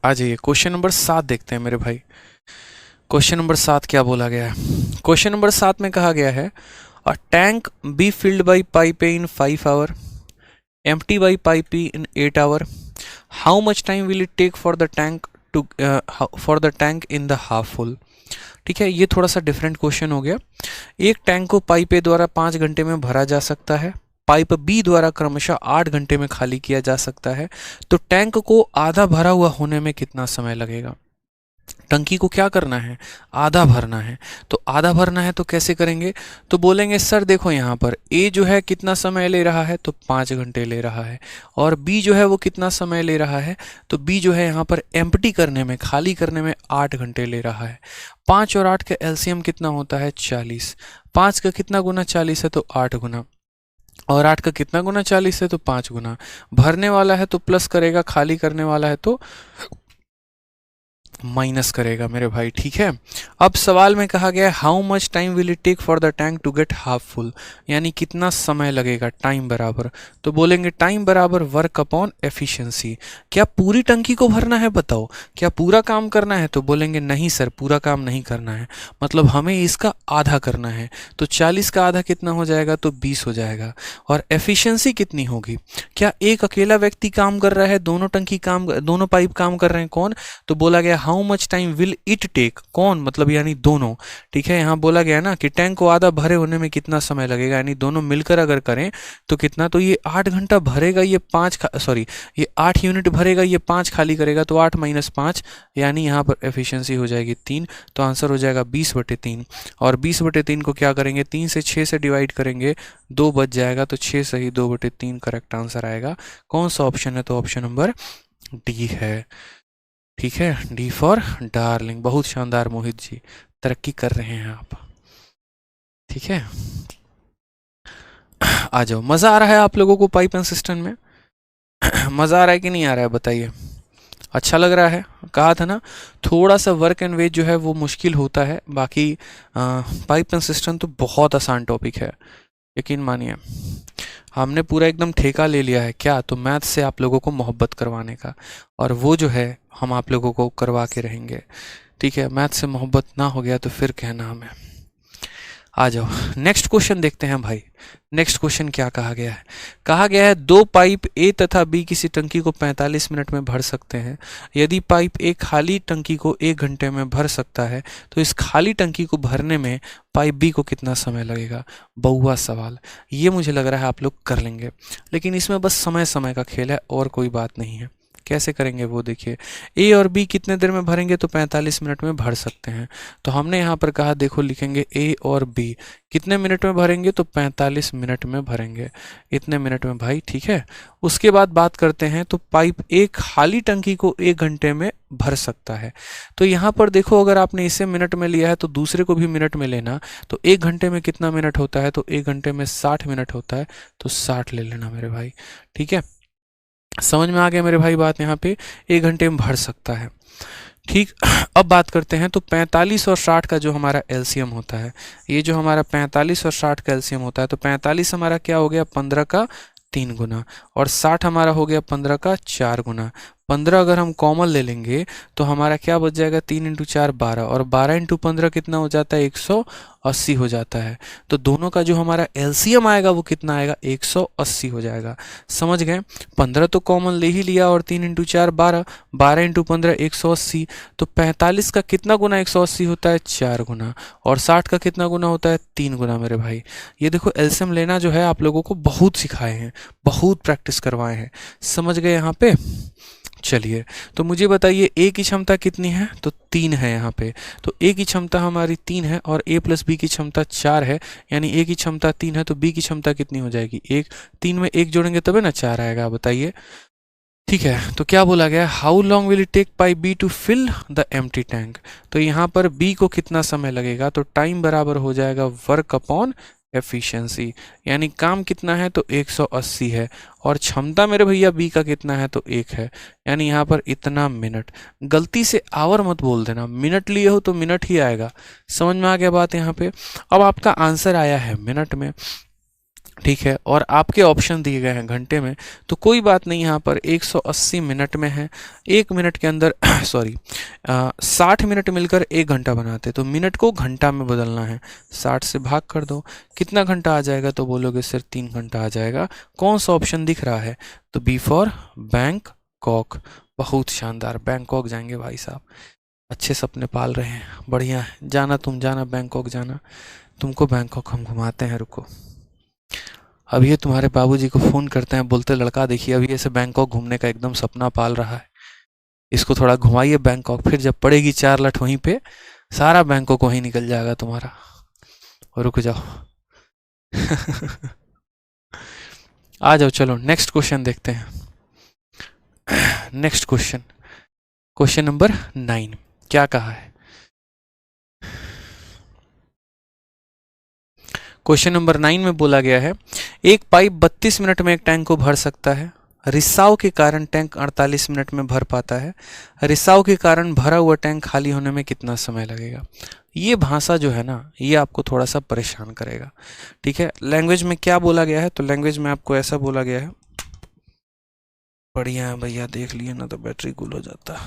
आ जाइए क्वेश्चन नंबर 7 देखते हैं मेरे भाई। क्वेश्चन नंबर 7 क्या बोला गया है? क्वेश्चन नंबर 7 में कहा गया है a tank be filled by pipe A in 5 hour, empty by pipe B in 8 hour, how much time will it take for the tank in the half full. ठीक है, ये थोड़ा सा डिफरेंट क्वेश्चन हो गया। एक टैंक को pipe ए द्वारा 5 घंटे में भरा जा सकता है, पाइप बी द्वारा क्रमशः 8 घंटे में खाली किया जा सकता है, तो टैंक को आधा भरा हुआ होने में कितना समय लगेगा? टंकी को क्या करना है? आधा भरना है। तो आधा भरना है तो कैसे करेंगे? तो बोलेंगे सर देखो यहाँ पर ए जो है कितना समय ले रहा है? तो 5 घंटे ले रहा है, और बी जो है वो कितना समय ले रहा है? तो बी जो है यहाँ पर एम्प्टी करने में, खाली करने में 8 घंटे ले रहा है। 5 और 8 का एलसीएम कितना होता है? 40। 5 का कितना गुना 40 है? तो 8 गुना, और 8 का कितना गुना 40 है? तो 5 गुना। भरने वाला है तो प्लस करेगा, खाली करने वाला है तो माइनस करेगा मेरे भाई। ठीक है, अब सवाल में कहा गया है how much time will it take for the tank to get half full, यानी कितना समय लगेगा, टाइम बराबर। तो बोलेंगे टाइम बराबर वर्क अपॉन एफिशिएंसी। क्या पूरी टंकी को भरना है? बताओ, क्या पूरा काम करना है? तो बोलेंगे नहीं सर, पूरा काम नहीं करना है, मतलब हमें इसका आधा करना है। तो 40 का आधा कितना हो जाएगा? तो 20 हो जाएगा। और एफिशिएंसी कितनी होगी? क्या एक अकेला व्यक्ति काम कर रहा है? दोनों पाइप काम कर रहे हैं? कौन? तो बोला गया how much time will it take, कौन मतलब यानी दोनों। ठीक है, यहाँ बोला गया ना कि टैंक को आधा भरे होने में कितना समय लगेगा, यानी दोनों मिलकर अगर करें तो कितना? तो ये 8 घंटा भरेगा, ये 8 यूनिट भरेगा, ये 5 खाली करेगा, तो 8 - 5 यानी यहाँ पर एफिशिएंसी हो जाएगी 3। तो आंसर हो जाएगा 20/3। और 20/3 को क्या करेंगे? 3 से 6 से डिवाइड करेंगे, 2 बच जाएगा, तो 6 सही 2/3 करेक्ट आंसर आएगा। कौन सा ऑप्शन है? तो ऑप्शन नंबर डी है। ठीक है, डी फॉर डार्लिंग। बहुत शानदार मोहित जी, तरक्की कर रहे हैं आप। ठीक है, आ जाओ। मज़ा आ रहा है आप लोगों को पाइप एंड सिस्टम में? मज़ा आ रहा है कि नहीं आ रहा है बताइए? अच्छा लग रहा है? कहा था ना थोड़ा सा वर्क एंड वेट जो है वो मुश्किल होता है, बाकी पाइप एंड सिस्टम तो बहुत आसान टॉपिक है, यकीन मानिए। हमने पूरा एकदम ठेका ले लिया है क्या? तो मैथ से आप लोगों को मोहब्बत करवाने का, और वो जो है हम आप लोगों को करवा के रहेंगे। ठीक है, मैथ से मोहब्बत ना हो गया तो फिर कहना हमें। आ जाओ नेक्स्ट क्वेश्चन देखते हैं भाई। नेक्स्ट क्वेश्चन क्या कहा गया है? कहा गया है 2 पाइप ए तथा बी किसी टंकी को 45 मिनट में भर सकते हैं। यदि पाइप ए खाली टंकी को 1 घंटे में भर सकता है तो इस खाली टंकी को भरने में पाइप बी को कितना समय लगेगा? बहुआ सवाल। ये मुझे लग रहा है आप लोग कर लेंगे, लेकिन इसमें बस समय समय का खेल है और कोई बात नहीं है। कैसे करेंगे वो देखिए, ए और बी कितने देर में भरेंगे तो 45 मिनट में भर सकते हैं। तो हमने यहाँ पर कहा देखो लिखेंगे ए और बी कितने मिनट में भरेंगे तो 45 मिनट में भरेंगे, इतने मिनट में भाई, ठीक है। उसके बाद बात करते हैं तो पाइप एक खाली टंकी को 1 घंटे में भर सकता है। तो यहाँ पर देखो अगर आपने इसे मिनट में लिया है तो दूसरे को भी मिनट में लेना, तो 1 घंटे में कितना मिनट होता है तो 1 घंटे में 60 मिनट होता है, तो 60 ले लेना मेरे भाई, ठीक है। समझ में आ गया मेरे भाई बात, यहाँ पे 1 घंटे में भर सकता है, ठीक। अब बात करते हैं तो 45 और 60 का जो हमारा एलसीएम होता है, ये जो हमारा 45 और 60 का एलसीएम होता है, तो 45 हमारा क्या हो गया 15 का 3 गुना, और 60 हमारा हो गया 15 का 4 गुना। 15 अगर हम कॉमन ले लेंगे तो हमारा क्या बच जाएगा 3 इंटू 4 12, और 12 इंटू 15 कितना हो जाता है 180 हो जाता है। तो दोनों का जो हमारा एलसीएम आएगा वो कितना आएगा 180 हो जाएगा। समझ गए, 15 तो कॉमन ले ही लिया, और 3 इंटू 4 12, 12 इंटू 15 180। तो 45 का कितना गुना 180 होता है 4 गुना, और 60 का कितना गुना होता है 3 गुना मेरे भाई। ये देखो एलसीएम लेना जो है आप लोगों को बहुत सिखाए हैं, बहुत प्रैक्टिस करवाए हैं, समझ गए यहाँ पे। चलिए तो मुझे बताइए ए की क्षमता कितनी है तो 3 है यहाँ पे, तो ए की क्षमता हमारी 3 है और ए प्लस बी की क्षमता 4 है, यानी ए की क्षमता 3 है तो बी की क्षमता कितनी हो जाएगी 1। 3 में 1 जोड़ेंगे तभी ना 4 आएगा, बताइए, ठीक है। तो क्या बोला गया, how long will it take pipe B to fill the empty tank. तो यहाँ पर बी को कितना समय लगेगा, तो टाइम बराबर हो जाएगा वर्क अपॉन एफिशिएंसी, यानी काम कितना है तो 180 है, और क्षमता मेरे भैया बी का कितना है तो 1 है, यानी यहाँ पर इतना मिनट। गलती से आवर मत बोल देना, मिनट लिए हो तो मिनट ही आएगा। समझ में आ गया बात यहाँ पे। अब आपका आंसर आया है मिनट में, ठीक है, और आपके ऑप्शन दिए गए हैं घंटे में, तो कोई बात नहीं, यहाँ पर 180 मिनट में है, 1 मिनट के अंदर सॉरी 60 मिनट मिलकर 1 घंटा बनाते, तो मिनट को घंटा में बदलना है, 60 से भाग कर दो, कितना घंटा आ जाएगा तो बोलोगे सर 3 घंटा आ जाएगा। कौन सा ऑप्शन दिख रहा है तो बी फॉर बैंकॉक। बहुत शानदार, बैंकॉक जाएंगे भाई साहब, अच्छे सपने पाल रहे हैं, बढ़िया है, जाना तुम जाना बैंकॉक जाना, तुमको बैंकॉक हम घुमाते हैं, रुको। अब ये तुम्हारे बाबूजी को फ़ोन करते हैं, बोलते लड़का देखिए अभी ऐसे बैंकॉक घूमने का एकदम सपना पाल रहा है, इसको थोड़ा घुमाइए बैंकॉक, फिर जब पड़ेगी 4 लठ वहीं पे सारा बैंकॉक वहीं निकल जाएगा तुम्हारा। और रुक जाओ आ जाओ, चलो नेक्स्ट क्वेश्चन देखते हैं। नेक्स्ट क्वेश्चन, क्वेश्चन नंबर 9 क्या कहा है। क्वेश्चन नंबर 9 में बोला गया है एक पाइप 32 मिनट में एक टैंक को भर सकता है, रिसाव के कारण टैंक 48 मिनट में भर पाता है, रिसाव के कारण भरा हुआ टैंक खाली होने में कितना समय लगेगा। ये भाषा जो है ना ये आपको थोड़ा सा परेशान करेगा, ठीक है। लैंग्वेज में क्या बोला गया है तो लैंग्वेज में आपको ऐसा बोला गया है, बढ़िया है भैया, देख लिए ना तो बैटरी कूल हो जाता।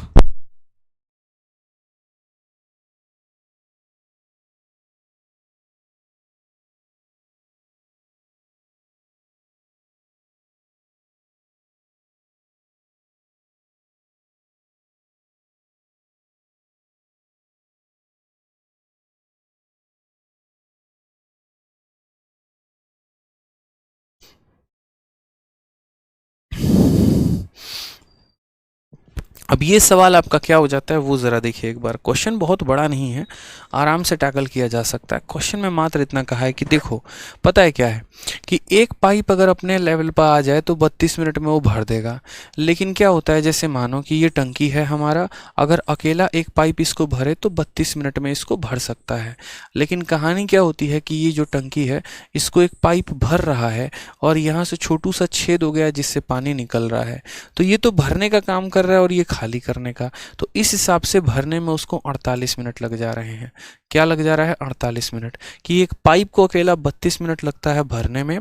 अब ये सवाल आपका क्या हो जाता है वो ज़रा देखिए एक बार। क्वेश्चन बहुत बड़ा नहीं है, आराम से टैकल किया जा सकता है। क्वेश्चन में मात्र इतना कहा है कि देखो पता है क्या है कि एक पाइप अगर अपने लेवल पर आ जाए तो 32 मिनट में वो भर देगा, लेकिन क्या होता है जैसे मानो कि ये टंकी है हमारा, अगर अकेला एक पाइप इसको भरे तो 32 मिनट में इसको भर सकता है। लेकिन कहानी क्या होती है कि ये जो टंकी है इसको एक पाइप भर रहा है और यहाँ से छोटू सा छेद हो गया जिससे पानी निकल रहा है, तो ये तो भरने का काम कर रहा है और ये खाली करने का, तो इस हिसाब से भरने में उसको 48 मिनट लग जा रहे हैं। क्या लग जा रहा है 48 मिनट, कि एक पाइप को अकेला 32 मिनट लगता है भरने में,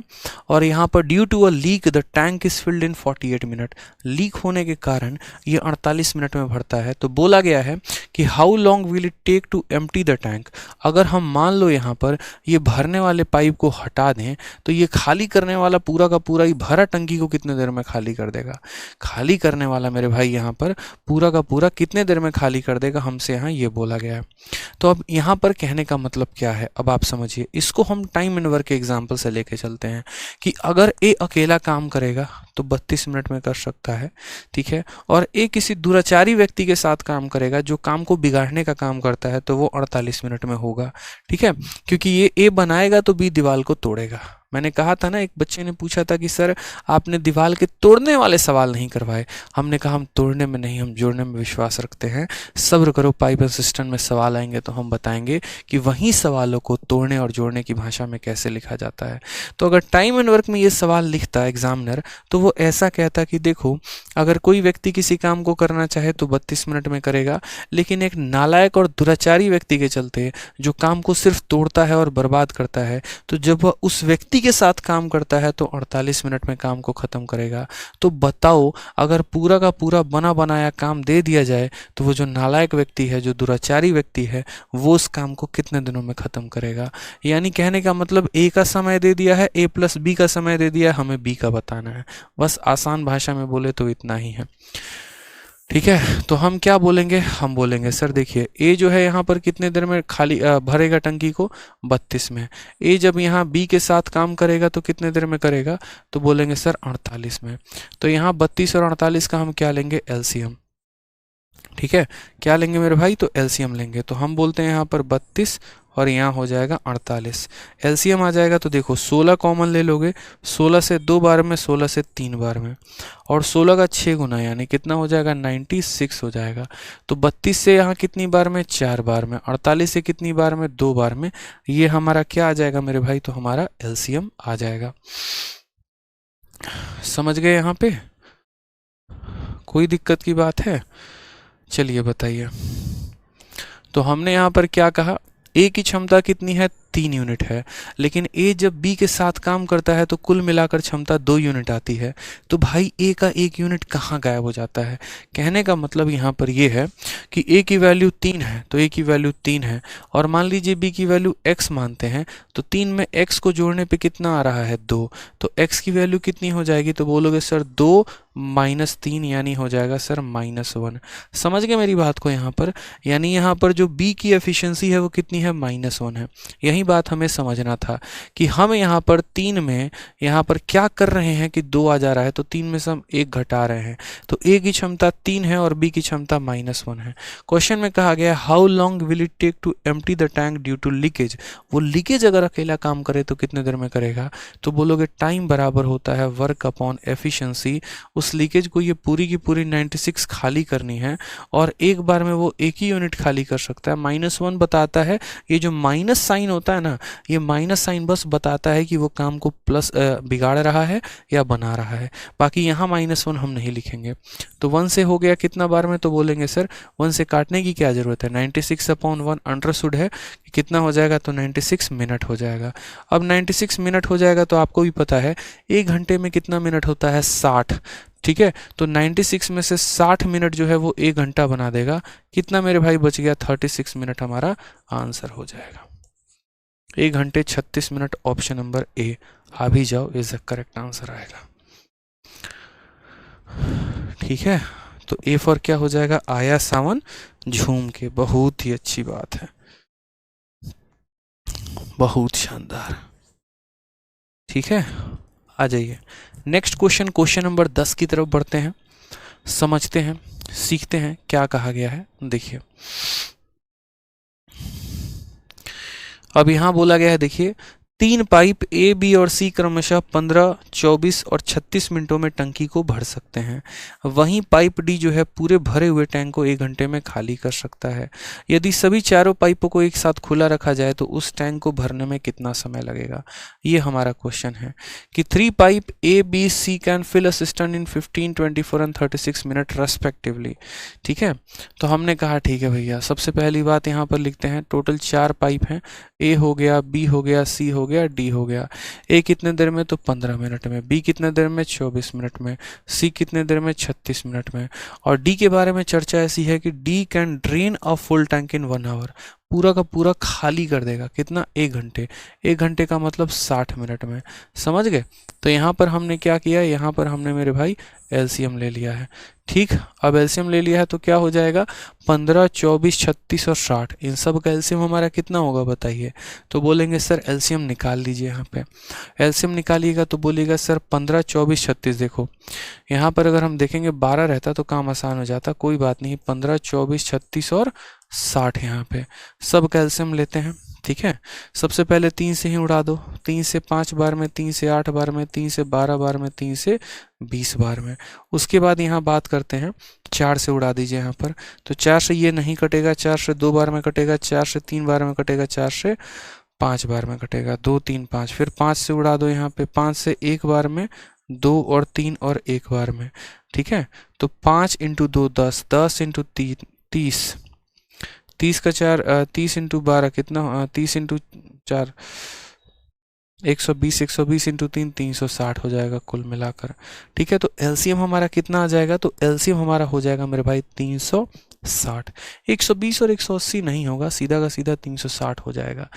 और यहाँ पर due to a leak the tank is filled in 48 minute, leak होने के कारण ये 48 मिनट में भरता है। तो बोला गया है कि how long will it take to empty the tank. अगर हम मान लो यहाँ पर ये भरने वाले पाइप को हटा दें तो ये खाली करने वाला पूरा का पूरा ही भरा टंकी को कितने देर में खाली कर देगा। खाली करने वाला मेरे भाई यहाँ पर पूरा का पूरा कितने देर में खाली कर देगा, हमसे यहाँ ये बोला गया है। तो अब यहाँ पर कहने का मतलब क्या है, अब आप समझिए, इसको हम टाइम एंड वर्क के एग्जाम्पल से लेके चलते हैं कि अगर ए अकेला काम करेगा तो 32 मिनट में कर सकता है, ठीक है, और ए किसी दुराचारी व्यक्ति के साथ काम करेगा जो काम को बिगाड़ने का काम करता है तो वो 48 मिनट में होगा, ठीक है, क्योंकि ये ए बनाएगा तो बी दीवार को तोड़ेगा। मैंने कहा था ना, एक बच्चे ने पूछा था कि सर आपने दीवार के तोड़ने वाले सवाल नहीं करवाए। हमने कहा हम तोड़ने में नहीं, हम जोड़ने में विश्वास रखते हैं। सब्र करो, पाइप एंड सिस्टम में सवाल आएंगे तो हम बताएंगे कि वहीं सवालों को तोड़ने और जोड़ने की भाषा में कैसे लिखा जाता है। तो अगर टाइम एंड वर्क में ये सवाल लिखता एग्जामिनर तो वो ऐसा कहता कि देखो, अगर कोई व्यक्ति किसी काम को करना चाहे तो 32 मिनट में करेगा, लेकिन एक नालायक और दुराचारी व्यक्ति के चलते जो काम को सिर्फ तोड़ता है और बर्बाद करता है, तो जब वह उस व्यक्ति के साथ काम करता है तो 48 मिनट में काम को खत्म करेगा। तो बताओ, अगर पूरा का पूरा बना बनाया काम दे दिया जाए तो वो जो नालायक व्यक्ति है, जो दुराचारी व्यक्ति है, वो उस काम को कितने दिनों में खत्म करेगा। यानी कहने का मतलब ए का समय दे दिया है, ए प्लस बी का समय दे दिया है, हमें बी का बताना है। बस आसान भाषा में बोले तो इतना ही है, ठीक है। तो हम क्या बोलेंगे, हम बोलेंगे सर देखिए, ए जो है यहाँ पर कितने देर में खाली भरेगा टंकी को, 32 में। ए जब यहाँ बी के साथ काम करेगा तो कितने देर में करेगा, तो बोलेंगे सर 48 में। तो यहाँ 32 और 48 का हम क्या लेंगे, एलसीएम, ठीक है। क्या लेंगे मेरे भाई, तो एलसीएम लेंगे। तो हम बोलते हैं यहाँ पर 32 और यहाँ हो जाएगा 48। एलसीएम आ जाएगा तो देखो 16 कॉमन ले लोगे, 16 से 2 बार में, 16 से 3 बार में, और 16 का 6 गुना यानी कितना हो जाएगा, 96 हो जाएगा। तो 32 से यहाँ कितनी बार में, 4 बार में, 48 से कितनी बार में, 2 बार में। ये हमारा क्या आ जाएगा मेरे भाई, तो हमारा एलसीएम आ जाएगा। समझ गए यहाँ पे, कोई दिक्कत की बात है? चलिए बताइए। तो हमने यहाँ पर क्या कहा, ए की क्षमता कितनी है, 3 यूनिट है, लेकिन ए जब बी के साथ काम करता है तो कुल मिलाकर क्षमता 2 यूनिट आती है। तो भाई ए का 1 यूनिट कहाँ गायब हो जाता है। कहने का मतलब यहाँ पर ये है कि ए की वैल्यू 3 है तो ए की वैल्यू 3 है, और मान लीजिए बी की वैल्यू x मानते हैं, तो 3 में x को जोड़ने पे कितना आ रहा है, 2। तो x की वैल्यू कितनी हो जाएगी, तो बोलोगे सर 2 माइनस 3 यानी हो जाएगा सर -1। समझ गए मेरी बात को यहाँ पर, यानी यहाँ पर जो b की एफिशिएंसी है वो कितनी है, -1 है। यही बात हमें समझना था कि हम यहाँ पर 3 में यहाँ पर क्या कर रहे हैं कि 2 आ जा रहा है, तो 3 में से हम 1 घटा रहे हैं। तो ए की क्षमता 3 है और बी की क्षमता -1 है। क्वेश्चन में कहा गया how long will it take to empty the tank due to leakage. वो लीकेज अगर अकेला काम करे तो कितने देर में करेगा, तो बोलोगे टाइम बराबर होता है वर्क अपॉन एफिशिएंसी। उस लीकेज को ये पूरी की पूरी 96 खाली करनी है, और एक बार में वो एक ही यूनिट खाली कर सकता है। -1 बताता है, ये जो माइनस साइन होता है ना, ये माइनस साइन बस बताता है कि वो काम को प्लस बिगाड़ रहा है या बना रहा है। बाकी यहाँ -1 हम नहीं लिखेंगे। तो 1 से हो गया कितना बार में, तो बोलेंगे सर 1 से काटने की क्या ज़रूरत है, 96/1 अंडरस्टूड है कि कितना हो जाएगा, तो 96 मिनट हो जाएगा। अब 96 मिनट हो जाएगा तो आपको भी पता है 1 घंटे में कितना मिनट होता है, 60, ठीक है। तो 96 में से 60 मिनट जो है वो 1 घंटा बना देगा। कितना मेरे भाई बच गया, 36 मिनट हमारा आंसर हो जाएगा। 1 घंटे 36 मिनट, ऑप्शन नंबर ए। आ भी जाओ, इज द करेक्ट आंसर आएगा, ठीक है। तो ए फॉर क्या हो जाएगा, आया सावन झूम के। बहुत ही अच्छी बात है, बहुत शानदार, ठीक है। आ जाइए नेक्स्ट क्वेश्चन, क्वेश्चन नंबर 10 की तरफ बढ़ते हैं, समझते हैं, सीखते हैं क्या कहा गया है। देखिए अब यहां बोला गया है, देखिए 3 पाइप ए बी और सी क्रमशः 15, 24 और 36 मिनटों में टंकी को भर सकते हैं। वहीं पाइप डी जो है पूरे भरे हुए टैंक को 1 घंटे में खाली कर सकता है। यदि सभी चारों पाइपों को एक साथ खुला रखा जाए तो उस टैंक को भरने में कितना समय लगेगा। ये हमारा क्वेश्चन है कि 3 pipe A B C can fill a system in 15, 24 and 36 minute respectively, ठीक है। तो हमने कहा ठीक है भैया, सबसे पहली बात यहाँ पर लिखते हैं टोटल 4 पाइप हैं, ए हो गया, बी हो गया, सी हो गया, डी हो गया। ए कितने देर में, तो 15 मिनट में, बी कितने देर में, 24 मिनट में, सी कितने देर में, 36 मिनट में। और डी के बारे में चर्चा ऐसी है कि D can drain a full tank in 1 hour. पूरा का पूरा खाली कर देगा। कितना? 1 घंटे। 1 घंटे का मतलब 60 मिनट में। समझ गए? तो यहाँ पर हमने क्या किया, यहाँ पर हमने मेरे भाई एलसीएम ले लिया है। ठीक, अब एलसीएम ले लिया है तो क्या हो जाएगा, 15, 24, 36 और 60, इन सब का एलसीएम हमारा कितना होगा बताइए। तो बोलेंगे सर एलसीएम निकाल लीजिए। यहाँ पे एलसीएम निकालिएगा तो बोलिएगा सर 15, 24, 36। देखो यहाँ पर अगर हम देखेंगे 12 रहता तो काम आसान हो जाता, कोई बात नहीं। 15, 24, 36 और 60 यहाँ पे सब कैल्शियम लेते हैं। ठीक है, सबसे पहले 3 से ही उड़ा दो। 3 से 5 बार में, 3 से 8 बार में, 3 से 12 बार में, 3 से 20 बार में। उसके बाद यहाँ बात करते हैं 4 से उड़ा दीजिए यहाँ पर। तो 4 से ये नहीं कटेगा, 4 से 2 बार में कटेगा, 4 से 3 बार में कटेगा, 4 से 5 बार में कटेगा। 2, 3, 5। फिर 5 से उड़ा दो यहाँ पे, 5 से 1 बार में, 2 और 3 और 1 बार में। ठीक है, तो 5 इंटू 2 10, 10 इंटू 3 30, 30 का 4 30 इंटू 12 कितना, 30 इंटू 4 120, 120 इंटू 3 360 हो जाएगा कुल मिलाकर। ठीक है, तो एलसीएम हमारा कितना आ जाएगा, तो एलसीएम हमारा हो जाएगा मेरे भाई 360। 120 और 180 नहीं होगा, सीधा का सीधा 360 हो जाएगा।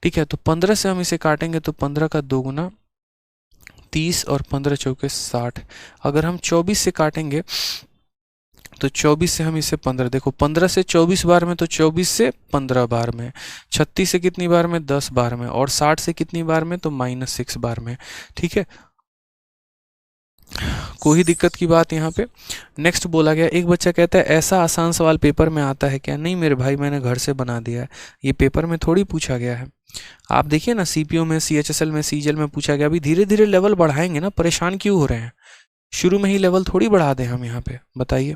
ठीक है, तो 15 से हम इसे काटेंगे तो 15 का 2 गुना 30 और 15 चौके 60। अगर हम 24 से काटेंगे तो 24 से हम इसे 15, देखो 15 से 24 बार में, तो 24 से 15 बार में, 36 से कितनी बार में, 10 बार में, और 60 से कितनी बार में, तो -6 बार में। ठीक है, कोई दिक्कत की बात यहाँ पे। नेक्स्ट बोला गया, एक बच्चा कहता है ऐसा आसान सवाल पेपर में आता है क्या? नहीं मेरे भाई, मैंने घर से बना दिया है, ये पेपर में थोड़ी पूछा गया है। आप देखिए ना, सीपीओ में, सीएचएसएल में, सीजीएल में पूछा गया। अभी धीरे धीरे लेवल बढ़ाएंगे ना, परेशान क्यों हो रहे हैं? शुरू में ही लेवल थोड़ी बढ़ा दें हम यहाँ पे, बताइए।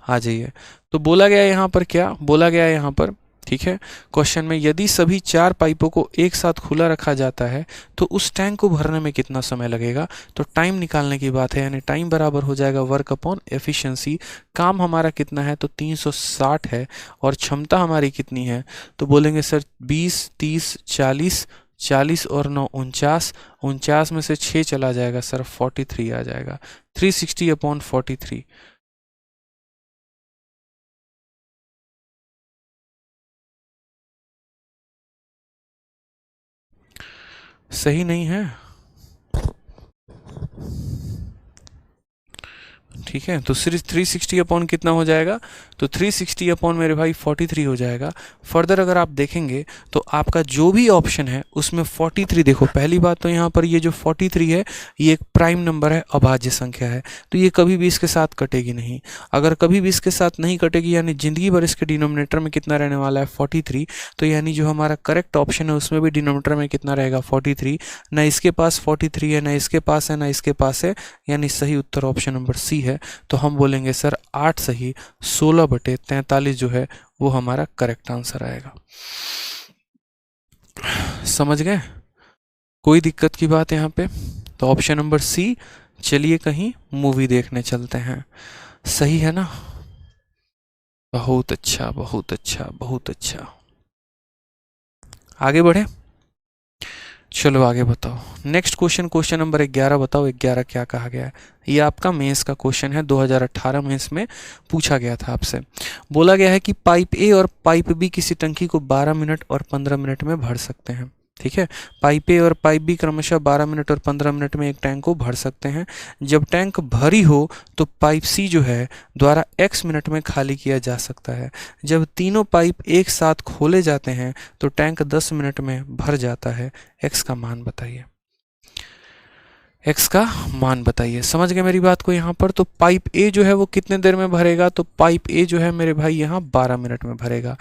आ जाइए। तो बोला गया यहाँ पर, क्या बोला गया यहाँ पर? ठीक है, क्वेश्चन में यदि सभी 4 पाइपों को एक साथ खुला रखा जाता है तो उस टैंक को भरने में कितना समय लगेगा? तो टाइम निकालने की बात है, यानी टाइम बराबर हो जाएगा वर्क अपॉन एफिशिएंसी। काम हमारा कितना है, तो 360 है, और क्षमता हमारी कितनी है? तो बोलेंगे सर 20, 30, 40, 40 और 9 49, 49 में से 6 चला जाएगा सर, 43 आ जाएगा। 360 अपॉन 43। सही नहीं है? ठीक है, तो सिर्फ 360 अपॉन कितना हो जाएगा, तो 360 अपॉन मेरे भाई 43 हो जाएगा। फर्दर अगर आप देखेंगे तो आपका जो भी ऑप्शन है उसमें 43, देखो पहली बात तो यहाँ पर ये जो 43 है ये एक प्राइम नंबर है, अभाज्य संख्या है, तो ये कभी भी इसके साथ कटेगी नहीं। अगर कभी भी इसके साथ नहीं कटेगी, यानी जिंदगी भर इसके डिनोमिनेटर में कितना रहने वाला है, 43, तो यानी जो हमारा करेक्ट ऑप्शन है उसमें भी डिनोमिनेटर में कितना रहेगा, 43। ना इसके पास 43 है, ना इसके पास है, ना इसके पास है, यानी सही उत्तर ऑप्शन नंबर सी है। तो हम बोलेंगे सर 8 सही, 16/43 जो है वो हमारा करेक्ट आंसर आएगा। समझ गए? कोई दिक्कत की बात यहाँ पे? तो ऑप्शन नंबर सी। चलिए कहीं मूवी देखने चलते हैं, सही है ना? बहुत अच्छा, बहुत अच्छा, बहुत अच्छा। आगे बढ़े, चलो आगे बताओ। नेक्स्ट क्वेश्चन, क्वेश्चन नंबर 11 बताओ। 11 क्या कहा गया है? ये आपका मेंस का क्वेश्चन है, 2018 मेंस में पूछा गया था आपसे। बोला गया है कि पाइप ए और पाइप बी किसी टंकी को 12 मिनट और 15 मिनट में भर सकते हैं। ठीक है, पाइप ए और पाइप बी क्रमशः 12 मिनट और 15 मिनट में एक टैंक को भर सकते हैं। जब टैंक भरी हो तो पाइप सी जो है द्वारा x मिनट में खाली किया जा सकता है। जब तीनों पाइप एक साथ खोले जाते हैं तो टैंक 10 मिनट में भर जाता है। x का मान बताइए, x का मान बताइए। समझ गए मेरी बात को यहाँ पर? तो पाइप ए जो है वो कितने देर में भरेगा, तो पाइप ए जो है मेरे भाई यहाँ 12 मिनट में भरेगा।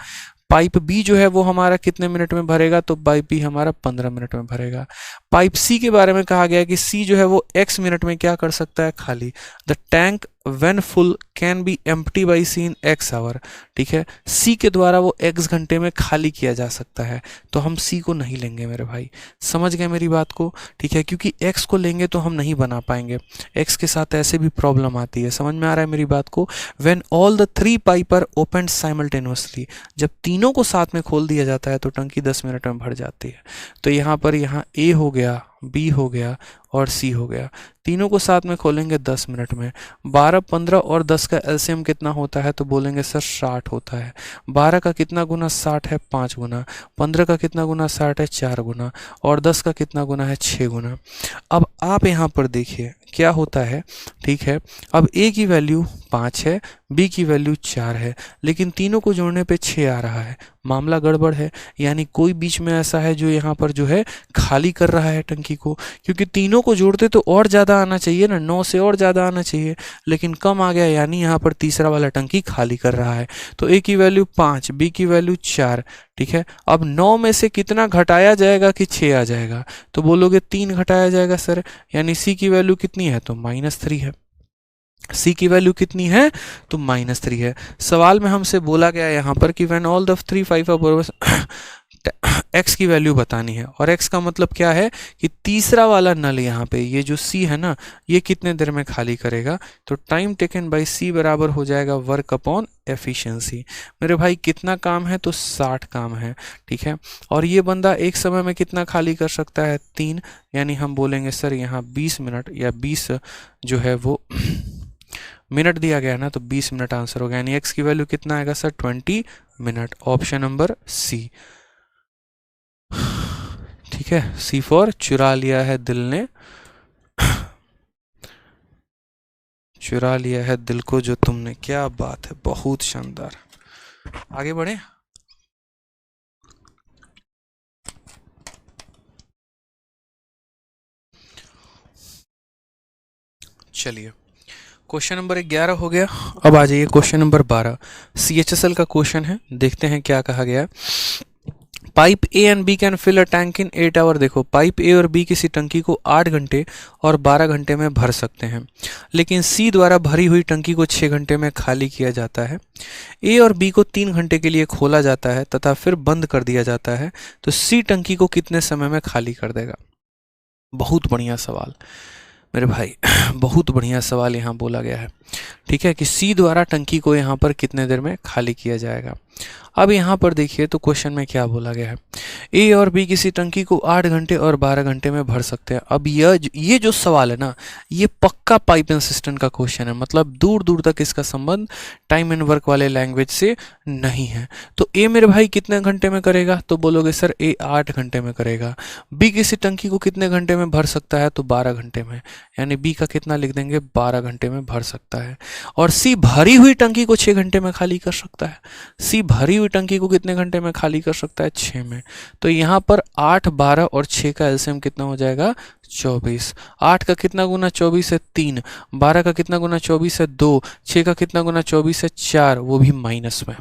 पाइप बी जो है वो हमारा कितने मिनट में भरेगा, तो पाइप बी हमारा 15 मिनट में भरेगा। पाइप सी के बारे में कहा गया है कि सी जो है वो x मिनट में क्या कर सकता है, खाली। The tank when full can be empty by C in x hour. ठीक है, सी के द्वारा वो x घंटे में खाली किया जा सकता है, तो हम सी को नहीं लेंगे मेरे भाई। समझ गए मेरी बात को? ठीक है, क्योंकि x को लेंगे तो हम नहीं बना पाएंगे, x के साथ ऐसे भी प्रॉब्लम आती है। समझ में आ रहा है मेरी बात को? When all the 3 pipe are open simultaneously, जब तीनों को साथ में खोल दिया जाता है तो टंकी 10 मिनट में भर जाती है। तो यहाँ पर यहाँ ए हो गया बी हो गया और सी हो गया, तीनों को साथ में खोलेंगे 10 मिनट में। 12, 15 और 10 का एलसीएम कितना होता है? तो बोलेंगे सर 60 होता है। 12 का कितना गुना 60 है? 5 गुना। 15 का कितना गुना 60 है? 4 गुना। और 10 का कितना गुना है? 6 गुना। अब आप यहाँ पर देखिए क्या होता है, ठीक है। अब ए की वैल्यू 5 है, बी की वैल्यू 4 है, लेकिन तीनों को जोड़ने पे 6 आ रहा है। मामला गड़बड़ है, यानी कोई बीच में ऐसा है जो यहाँ पर जो है खाली कर रहा है टंकी को, क्योंकि तीनों को जोड़ते तो और ज़्यादा आना चाहिए ना, 9 से और ज़्यादा आना चाहिए, लेकिन कम आ गया, यानी यहाँ पर तीसरा वाला टंकी खाली कर रहा है। तो ए की वैल्यू 5, बी की वैल्यू 4, ठीक है। अब 9 में से कितना घटाया जाएगा कि 6 आ जाएगा? तो बोलोगे 3 घटाया जाएगा सर, यानी सी की वैल्यू कितनी है? तो -3 है। सी की वैल्यू कितनी है? तो -3 है। सवाल में हमसे बोला गया यहाँ पर कि व्हेन ऑल द 3 5 एक्स की वैल्यू बतानी है, और एक्स का मतलब क्या है कि तीसरा वाला नल यहाँ पे ये जो सी है ना, ये कितने देर में खाली करेगा? तो टाइम टेकन बाय सी बराबर हो जाएगा वर्क अपॉन एफिशिएंसी। मेरे भाई कितना काम है? तो 60 काम है, ठीक है। और ये बंदा एक समय में कितना खाली कर सकता है? 3, यानी हम बोलेंगे सर यहाँ 20 मिनट या 20 जो है वो मिनट दिया गया है ना, तो 20 मिनट आंसर हो गया, यानी एक्स की वैल्यू कितना आएगा sir? 20 minute. Option number C, ठीक है। सी फॉर चुरा लिया है दिल ने, चुरा लिया है दिल को जो तुमने। क्या बात है, बहुत शानदार। आगे बढ़े। चलिए, क्वेश्चन नंबर 11 हो गया। अब आ जाइए क्वेश्चन नंबर 12। CHSL का क्वेश्चन है, देखते हैं क्या कहा गया है। Pipe A and B can fill a tank in 8 hour. देखो, पाइप ए और बी किसी टंकी को 8 घंटे और 12 घंटे में भर सकते हैं, लेकिन सी द्वारा भरी हुई टंकी को 6 घंटे में खाली किया जाता है। ए और बी को 3 घंटे के लिए खोला जाता है तथा फिर बंद कर दिया जाता है, तो सी टंकी को कितने समय में खाली कर देगा? बहुत बढ़िया सवाल मेरे भाई, बहुत बढ़िया सवाल यहाँ बोला गया है, ठीक है, कि सी द्वारा टंकी को यहाँ पर कितने देर में खाली किया जाएगा। अब यहाँ पर देखिए तो क्वेश्चन में क्या बोला गया है, ए और बी किसी टंकी को 8 घंटे और 12 घंटे में भर सकते हैं। अब ये जो सवाल है ना, ये पक्का पाइप एंड सिस्टम का क्वेश्चन है, मतलब दूर दूर तक इसका संबंध टाइम एंड वर्क वाले लैंग्वेज से नहीं है। तो ए मेरे भाई कितने घंटे में करेगा? तो बोलोगे सर ए 8 घंटे में करेगा। बी किसी टंकी को कितने घंटे में भर सकता है? तो 12 घंटे में, यानी बी का कितना लिख देंगे? 12 घंटे में भर सकता है। और सी भरी हुई टंकी को 6 घंटे में खाली कर सकता है। सी भरी हुई टंकी को कितने घंटे में खाली कर सकता है? 6 में। तो यहाँ पर 8, 12 और 6 का एलसीएम कितना हो जाएगा? 24। 8 का कितना गुना 24 है? 3। 12 का कितना गुना 24 है? 2। 6 का कितना गुना 24 है? 4, वो भी माइनस में,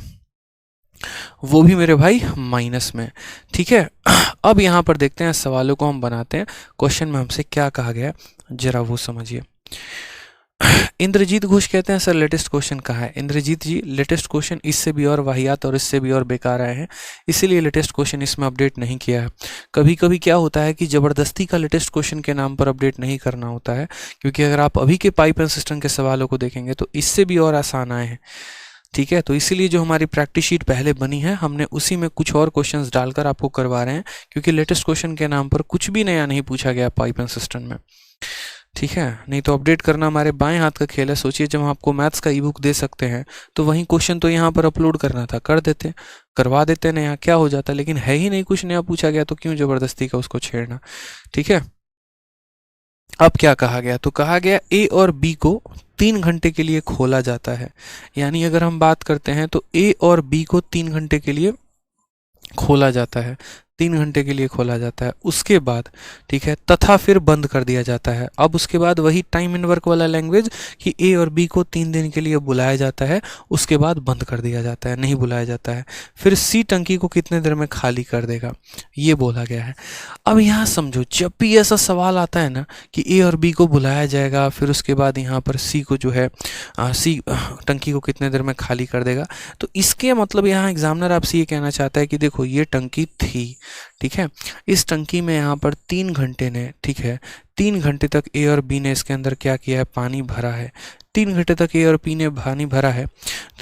वो भी मेरे भाई माइनस में, ठीक है। अब यहाँ पर देखते हैं, सवालों को हम बनाते हैं। क्वेश्चन में हमसे क्या कहा गया जरा वो समझिए। इंद्रजीत घोष कहते हैं सर लेटेस्ट क्वेश्चन कहाँ है? इंद्रजीत जी, लेटेस्ट क्वेश्चन इससे भी और वाहियात और इससे भी और बेकार आए हैं, इसीलिए लेटेस्ट क्वेश्चन इसमें अपडेट नहीं किया है। कभी कभी क्या होता है कि ज़बरदस्ती का लेटेस्ट क्वेश्चन के नाम पर अपडेट नहीं करना होता है, क्योंकि अगर आप अभी के पाइप एंड सिस्टम के सवालों को देखेंगे तो इससे भी और आसान आए हैं, ठीक है। तो इसीलिए जो हमारी प्रैक्टिस शीट पहले बनी है, हमने उसी में कुछ और क्वेश्चंस डालकर आपको करवा रहे हैं, क्योंकि लेटेस्ट क्वेश्चन के नाम पर कुछ भी नया नहीं पूछा गया पाइप एंड सिस्टम में, ठीक है। नहीं तो अपडेट करना हमारे बाएं हाथ का खेल है। सोचिए, जब हम आपको मैथ्स का ई बुक दे सकते हैं तो वहीं क्वेश्चन तो यहाँ पर अपलोड करना था, कर देते, करवा देते नया, क्या हो जाता, लेकिन है ही नहीं, कुछ नया पूछा गया तो क्यों जबरदस्ती का उसको छेड़ना, ठीक है। अब क्या कहा गया? तो कहा गया ए और बी को 3 घंटे के लिए खोला जाता है, यानी अगर हम बात करते हैं तो ए और बी को 3 घंटे के लिए खोला जाता है, 3 घंटे के लिए खोला जाता है, उसके बाद, ठीक है, तथा फिर बंद कर दिया जाता है। अब उसके बाद वही टाइम एंड वर्क वाला लैंग्वेज कि ए और बी को 3 दिन के लिए बुलाया जाता है, उसके बाद बंद कर दिया जाता है, नहीं बुलाया जाता है। फिर सी टंकी को कितने देर में खाली कर देगा, ये बोला गया है। अब यहाँ समझो, जब भी ऐसा सवाल आता है ना कि ए और बी को बुलाया जाएगा, फिर उसके बाद यहाँ पर सी को जो है सी टंकी को कितने देर में खाली कर देगा, तो इसके मतलब यहाँ एग्जामिनर आपसे ये कहना चाहता है कि देखो ये टंकी थी, ठीक है, इस टंकी में यहाँ पर 3 घंटे ने, ठीक है, 3 घंटे तक ए और बी ने इसके अंदर क्या किया है, पानी भरा है। 3 घंटे तक ए और बी ने पानी भरा है,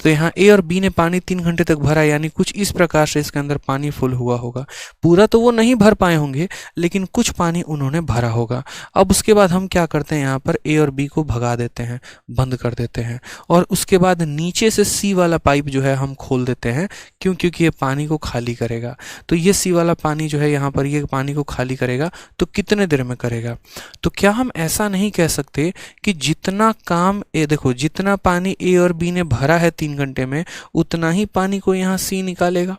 तो यहाँ ए और बी ने पानी 3 घंटे तक भरा, यानी कुछ इस प्रकार से इसके अंदर पानी फुल हुआ होगा। पूरा तो वो नहीं भर पाए होंगे, लेकिन कुछ पानी उन्होंने भरा होगा। अब उसके बाद हम क्या करते हैं, यहाँ पर ए और बी को भगा देते हैं, बंद कर देते हैं, और उसके बाद नीचे से सी वाला पाइप जो है हम खोल देते हैं। क्यों? क्योंकि ये पानी को खाली करेगा। तो ये सी वाला पानी जो है यहाँ पर, ये पानी को खाली करेगा, तो कितने देर में करेगा? तो क्या हम ऐसा नहीं कह सकते कि जितना काम देखो, जितना पानी ए और बी ने भरा है 3 घंटे में, उतना ही पानी को यहाँ सी निकालेगा?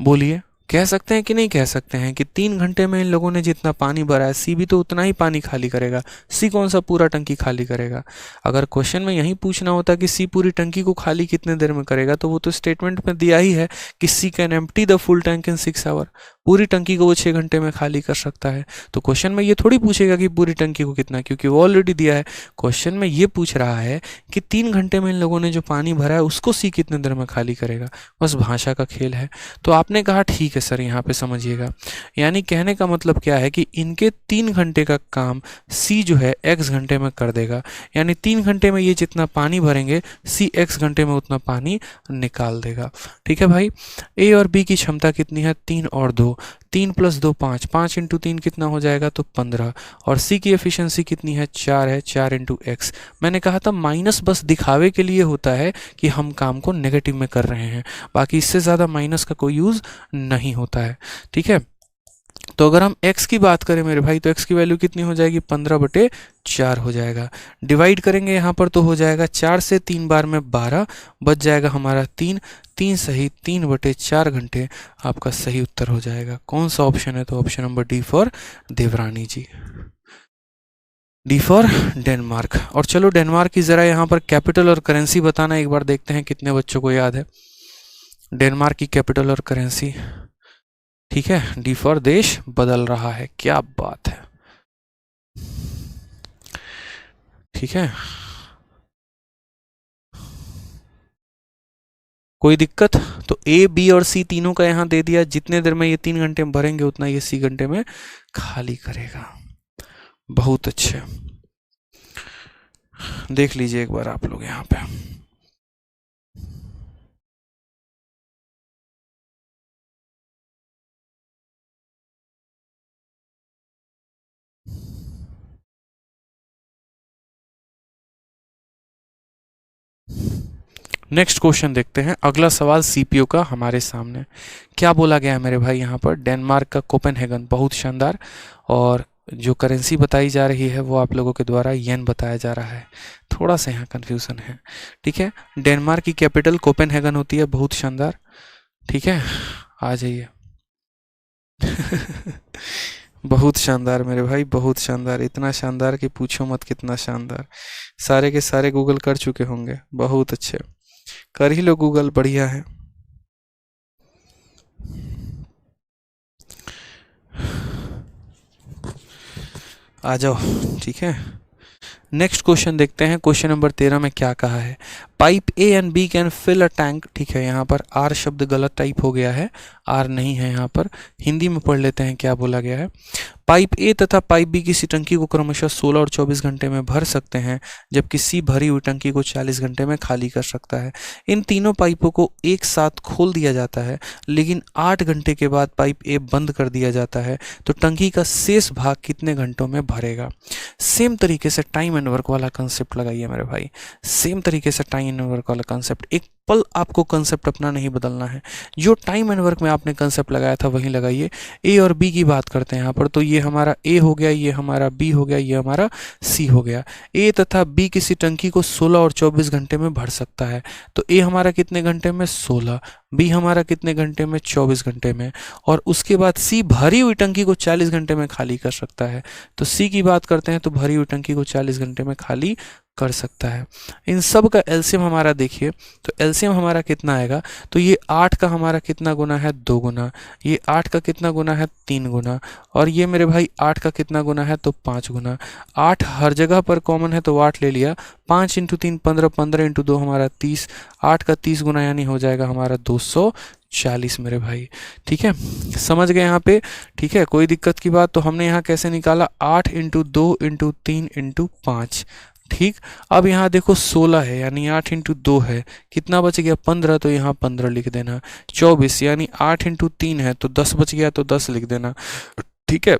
बोलिए, कह सकते हैं कि नहीं कह सकते हैं कि 3 घंटे में इन लोगों ने जितना पानी भरा है, सी भी तो उतना ही पानी खाली करेगा। सी कौन सा पूरा टंकी खाली करेगा? अगर क्वेश्चन में यही पूछना होता कि सी पूरी टंकी को खाली कितने देर में करेगा, तो वो तो स्टेटमेंट में दिया ही है कि she can empty the full tank in 6 hour. पूरी टंकी को वो 6 घंटे में खाली कर सकता है। तो क्वेश्चन में ये थोड़ी पूछेगा कि पूरी टंकी को कितना, क्योंकि वो ऑलरेडी दिया है। क्वेश्चन में ये पूछ रहा है कि 3 घंटे में इन लोगों ने जो पानी भरा है उसको सी कितने देर में खाली करेगा। बस भाषा का खेल है। तो आपने कहा ठीक है सर, यहाँ पे समझिएगा, यानी कहने का मतलब क्या है कि इनके 3 घंटे का काम सी जो है x घंटे में कर देगा, यानी 3 घंटे में ये जितना पानी भरेंगे, सी x घंटे में उतना पानी निकाल देगा। ठीक है भाई। ए और बी की क्षमता कितनी है? 3 और 2, 3 + 2 5, 5 × 3 कितना हो जाएगा? तो 15। और सी की एफिशिएंसी कितनी है? 4 है, 4 × x। मैंने कहा था माइनस बस दिखावे के लिए होता है कि हम काम को नेगेटिव में कर रहे हैं, बाकी इससे ज़्यादा माइनस का कोई यूज़ नहीं होता है। ठीक है। तो अगर हम x की बात करें मेरे भाई, तो x की वैल्यू कितनी हो जाएगी? 15/4 हो जाएगा। डिवाइड करेंगे यहाँ पर तो हो जाएगा 4 से 3 बार में 12, बच जाएगा हमारा 3। 3 सही 3/4 घंटे आपका सही उत्तर हो जाएगा। कौन सा ऑप्शन है? तो ऑप्शन नंबर डी फॉर देवरानी जी, डी फॉर डेनमार्क। और चलो डेनमार्क की ज़रा यहाँ पर कैपिटल और करेंसी बताना एक बार, देखते हैं कितने बच्चों को याद है डेनमार्क की कैपिटल और करेंसी। ठीक है, डी फॉर देश बदल रहा है, क्या बात है। ठीक है, कोई दिक्कत? तो ए बी और सी तीनों का यहां दे दिया, जितने देर में ये 3 घंटे में भरेंगे उतना ये सी घंटे में खाली करेगा। बहुत अच्छे, देख लीजिए एक बार आप लोग यहाँ पे। नेक्स्ट क्वेश्चन देखते हैं। अगला सवाल सीपीओ का हमारे सामने क्या बोला गया है मेरे भाई, यहाँ पर डेनमार्क का कोपेनहेगन, बहुत शानदार। और जो करेंसी बताई जा रही है वो आप लोगों के द्वारा येन बताया जा रहा है, थोड़ा सा यहाँ कन्फ्यूज़न है। ठीक है, डेनमार्क की कैपिटल कोपेनहेगन होती है, बहुत शानदार। ठीक है, आ जाइए। बहुत शानदार मेरे भाई, बहुत शानदार, इतना शानदार कि पूछो मत कितना शानदार। सारे के सारे गूगल कर चुके होंगे, बहुत अच्छे, कर ही लो गूगल, बढ़िया है। आ जाओ। ठीक है, नेक्स्ट क्वेश्चन देखते हैं। क्वेश्चन नंबर 13 में क्या कहा है? Pipe A and B can fill a tank. ठीक है, यहाँ पर आर शब्द गलत टाइप हो गया है, आर नहीं है यहाँ पर। हिंदी में पढ़ लेते हैं क्या बोला गया है। पाइप ए तथा पाइप बी किसी टंकी को क्रमशः 16 और 24 घंटे में भर सकते हैं, जबकि सी भरी हुई टंकी को 40 घंटे में खाली कर सकता है। इन तीनों पाइपों को एक साथ खोल दिया जाता है, लेकिन 8 घंटे के बाद पाइप ए बंद कर दिया जाता है, तो टंकी का शेष भाग कितने घंटों में भरेगा? सेम तरीके से टाइम एंड वर्क वाला कंसेप्ट लगाइए मेरे भाई, सेम तरीके से टाइम एंड वर्क वाला कंसेप्ट। एक पल आपको कंसेप्ट अपना नहीं बदलना है, जो टाइम एंड वर्क में आपने कंसेप्ट लगाया था वही लगाइए। ए और बी की बात करते हैं यहाँ पर, तो ये हमारा ए हो गया, ये हमारा बी हो गया, ये हमारा सी हो गया। ए तथा बी किसी टंकी को 16 और 24 घंटे में भर सकता है, तो ए हमारा कितने घंटे में? 16। बी हमारा कितने घंटे में? 24 घंटे में। और उसके बाद सी भरी हुई टंकी को 40 घंटे में खाली कर सकता है, तो सी की बात करते हैं तो भरी हुई टंकी को 40 घंटे में खाली कर सकता है। इन सब का एलसीएम हमारा देखिए, तो एलसीएम हमारा कितना आएगा? तो ये 8 का हमारा कितना गुना है? 2 गुना। ये 8 का कितना गुना है? 3 गुना। और ये मेरे भाई 8 का कितना गुना है? तो 5 गुना। 8 हर जगह पर कॉमन है तो 8 ले लिया। 5 × 3 15, 15 × 2 हमारा 30। 8 का 30 गुना यानी हो जाएगा हमारा 200 40 मेरे भाई। ठीक है, समझ गए यहाँ पे? ठीक है, कोई दिक्कत की बात? तो हमने यहाँ कैसे निकाला, 8 इंटू 2 इंटू 3 इंटू 5। ठीक, अब यहाँ देखो 16 है यानी 8 इंटू 2 है, कितना बच गया 15, तो यहाँ 15 लिख देना। 24 यानी 8 इंटू 3 है तो 10 बच गया तो 10 लिख देना। ठीक है,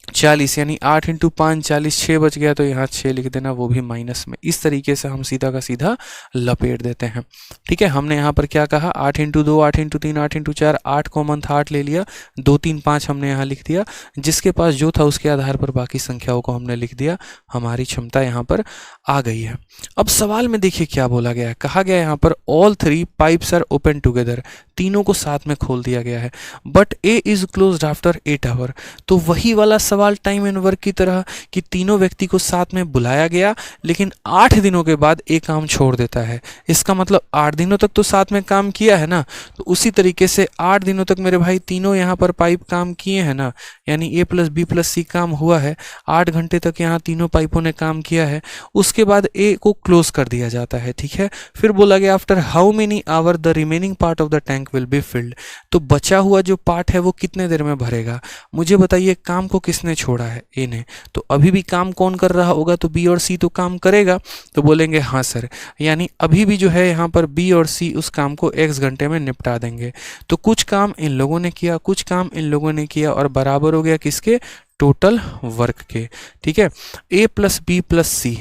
40 यानी 8 इंटू 5 40, 6 बच गया तो यहाँ 6 लिख देना, वो भी माइनस में। इस तरीके से हम सीधा का सीधा लपेट देते हैं। ठीक है, हमने यहाँ पर क्या कहा, 8 इंटू 2 8 इंटू 3 8 इंटू 4, 8 कॉमन था 8 ले लिया, 2 3 5 हमने यहाँ लिख दिया, जिसके पास जो था उसके आधार पर बाकी संख्याओं को हमने लिख दिया। हमारी क्षमता यहाँ पर आ गई है। अब सवाल में देखिए क्या बोला गया है, कहा गया है यहाँ पर all 3 pipes are open together, तीनों को साथ में खोल दिया गया है, but A is closed after 8 hour. तो वही वाला सवाल टाइम एंड वर्क की तरह कि तीनों व्यक्ति को साथ में बुलाया गया, लेकिन 8 दिनों के बाद एक काम छोड़ देता है। इसका मतलब 8 दिनों तक तो साथ में काम किया है ना, तो उसी तरीके से 8 दिनों तक मेरे भाई तीनों यहाँ पर पाइप काम किए हैं ना, यानी ए प्लस बी प्लस सी काम हुआ है, 8 घंटे तक यहाँ तीनों पाइपों ने काम किया है। उसके बाद ए को क्लोज कर दिया जाता है। ठीक है, फिर बोला गया after how many hour the remaining part of the tank will be filled. तो बचा हुआ जो पार्ट है वो कितने देर में भरेगा, मुझे बताइए। काम को किसने छोड़ा है, ए ने, तो अभी भी काम कौन कर रहा होगा, तो बी और सी तो काम करेगा। तो बोलेंगे हाँ सर, यानी अभी भी जो है यहाँ पर बी और सी उस काम को x घंटे में निपटा देंगे। तो कुछ काम इन लोगों ने किया, कुछ काम इन लोगों ने किया, और बराबर हो गया किसके, टोटल वर्क के। ठीक है, a प्लस बी प्लस सी,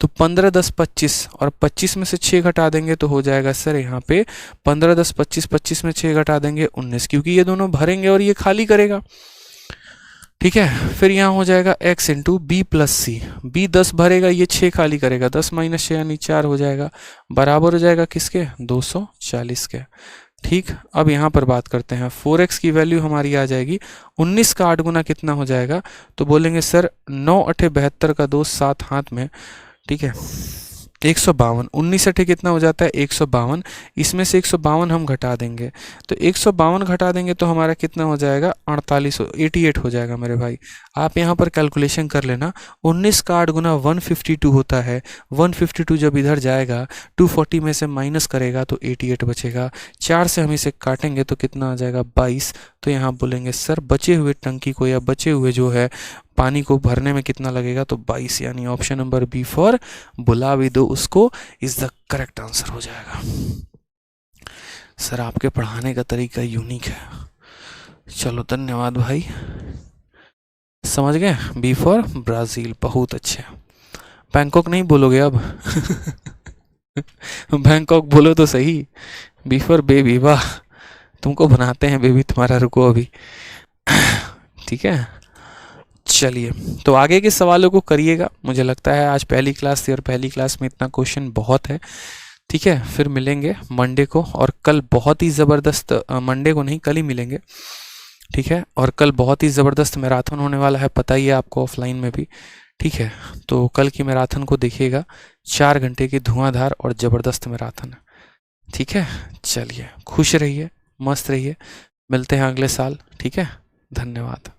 तो 15 10 25, और 25 में से 6 घटा देंगे तो हो जाएगा सर यहाँ पे 15 10 25, 25 में 6 घटा देंगे 19, क्योंकि ये दोनों भरेंगे और ये खाली करेगा। ठीक है, फिर यहाँ हो जाएगा x इंटू बी प्लस सी, बी 10 भरेगा, ये 6 खाली करेगा, 10 माइनस 6 यानी 4 हो जाएगा, बराबर हो जाएगा किसके, 240 के। ठीक, अब यहाँ पर बात करते हैं, 4x की वैल्यू हमारी आ जाएगी 19 का 8 गुना कितना हो जाएगा, तो बोलेंगे सर 9 अठे 72 का 2 7 हाथ में। ठीक है, 152, 19 अठे कितना हो जाता है 152, इसमें से 152 हम घटा देंगे, तो 152 घटा देंगे तो हमारा कितना हो जाएगा 48, 88 हो जाएगा मेरे भाई। आप यहाँ पर कैलकुलेशन कर लेना, 19 का 8 गुना 152 होता है, 152 जब इधर जाएगा 240 में से माइनस करेगा तो 88 बचेगा, 4 से हम इसे काटेंगे तो कितना आ जाएगा 22। तो यहाँ बोलेंगे सर बचे हुए टंकी को या बचे हुए जो है पानी को भरने में कितना लगेगा, तो 22, यानी ऑप्शन नंबर बी फॉर बुला भी दो उसको इज द करेक्ट आंसर हो जाएगा। सर आपके पढ़ाने का तरीका यूनिक है, चलो धन्यवाद भाई, समझ गए। बी फॉर ब्राज़ील, बहुत अच्छे। बैंकॉक नहीं बोलोगे अब बैंकॉक बोलो तो सही। बी फॉर बेबी, वाह तुमको बनाते हैं बेबी तुम्हारा, रुको अभी ठीक है, चलिए तो आगे के सवालों को करिएगा। मुझे लगता है आज पहली क्लास थी और पहली क्लास में इतना क्वेश्चन बहुत है। ठीक है, फिर मिलेंगे मंडे को, और कल बहुत ही ज़बरदस्त, मंडे को नहीं कल ही मिलेंगे। ठीक है, और कल बहुत ही ज़बरदस्त मैराथन होने वाला है, पता ही है आपको ऑफलाइन में भी। ठीक है, तो कल की मैराथन को देखिएगा, 4 घंटे की धुआंधार और ज़बरदस्त मैराथन। ठीक है, चलिए खुश रहिए, मस्त रहिए, मिलते हैं अगले साल। ठीक है, धन्यवाद।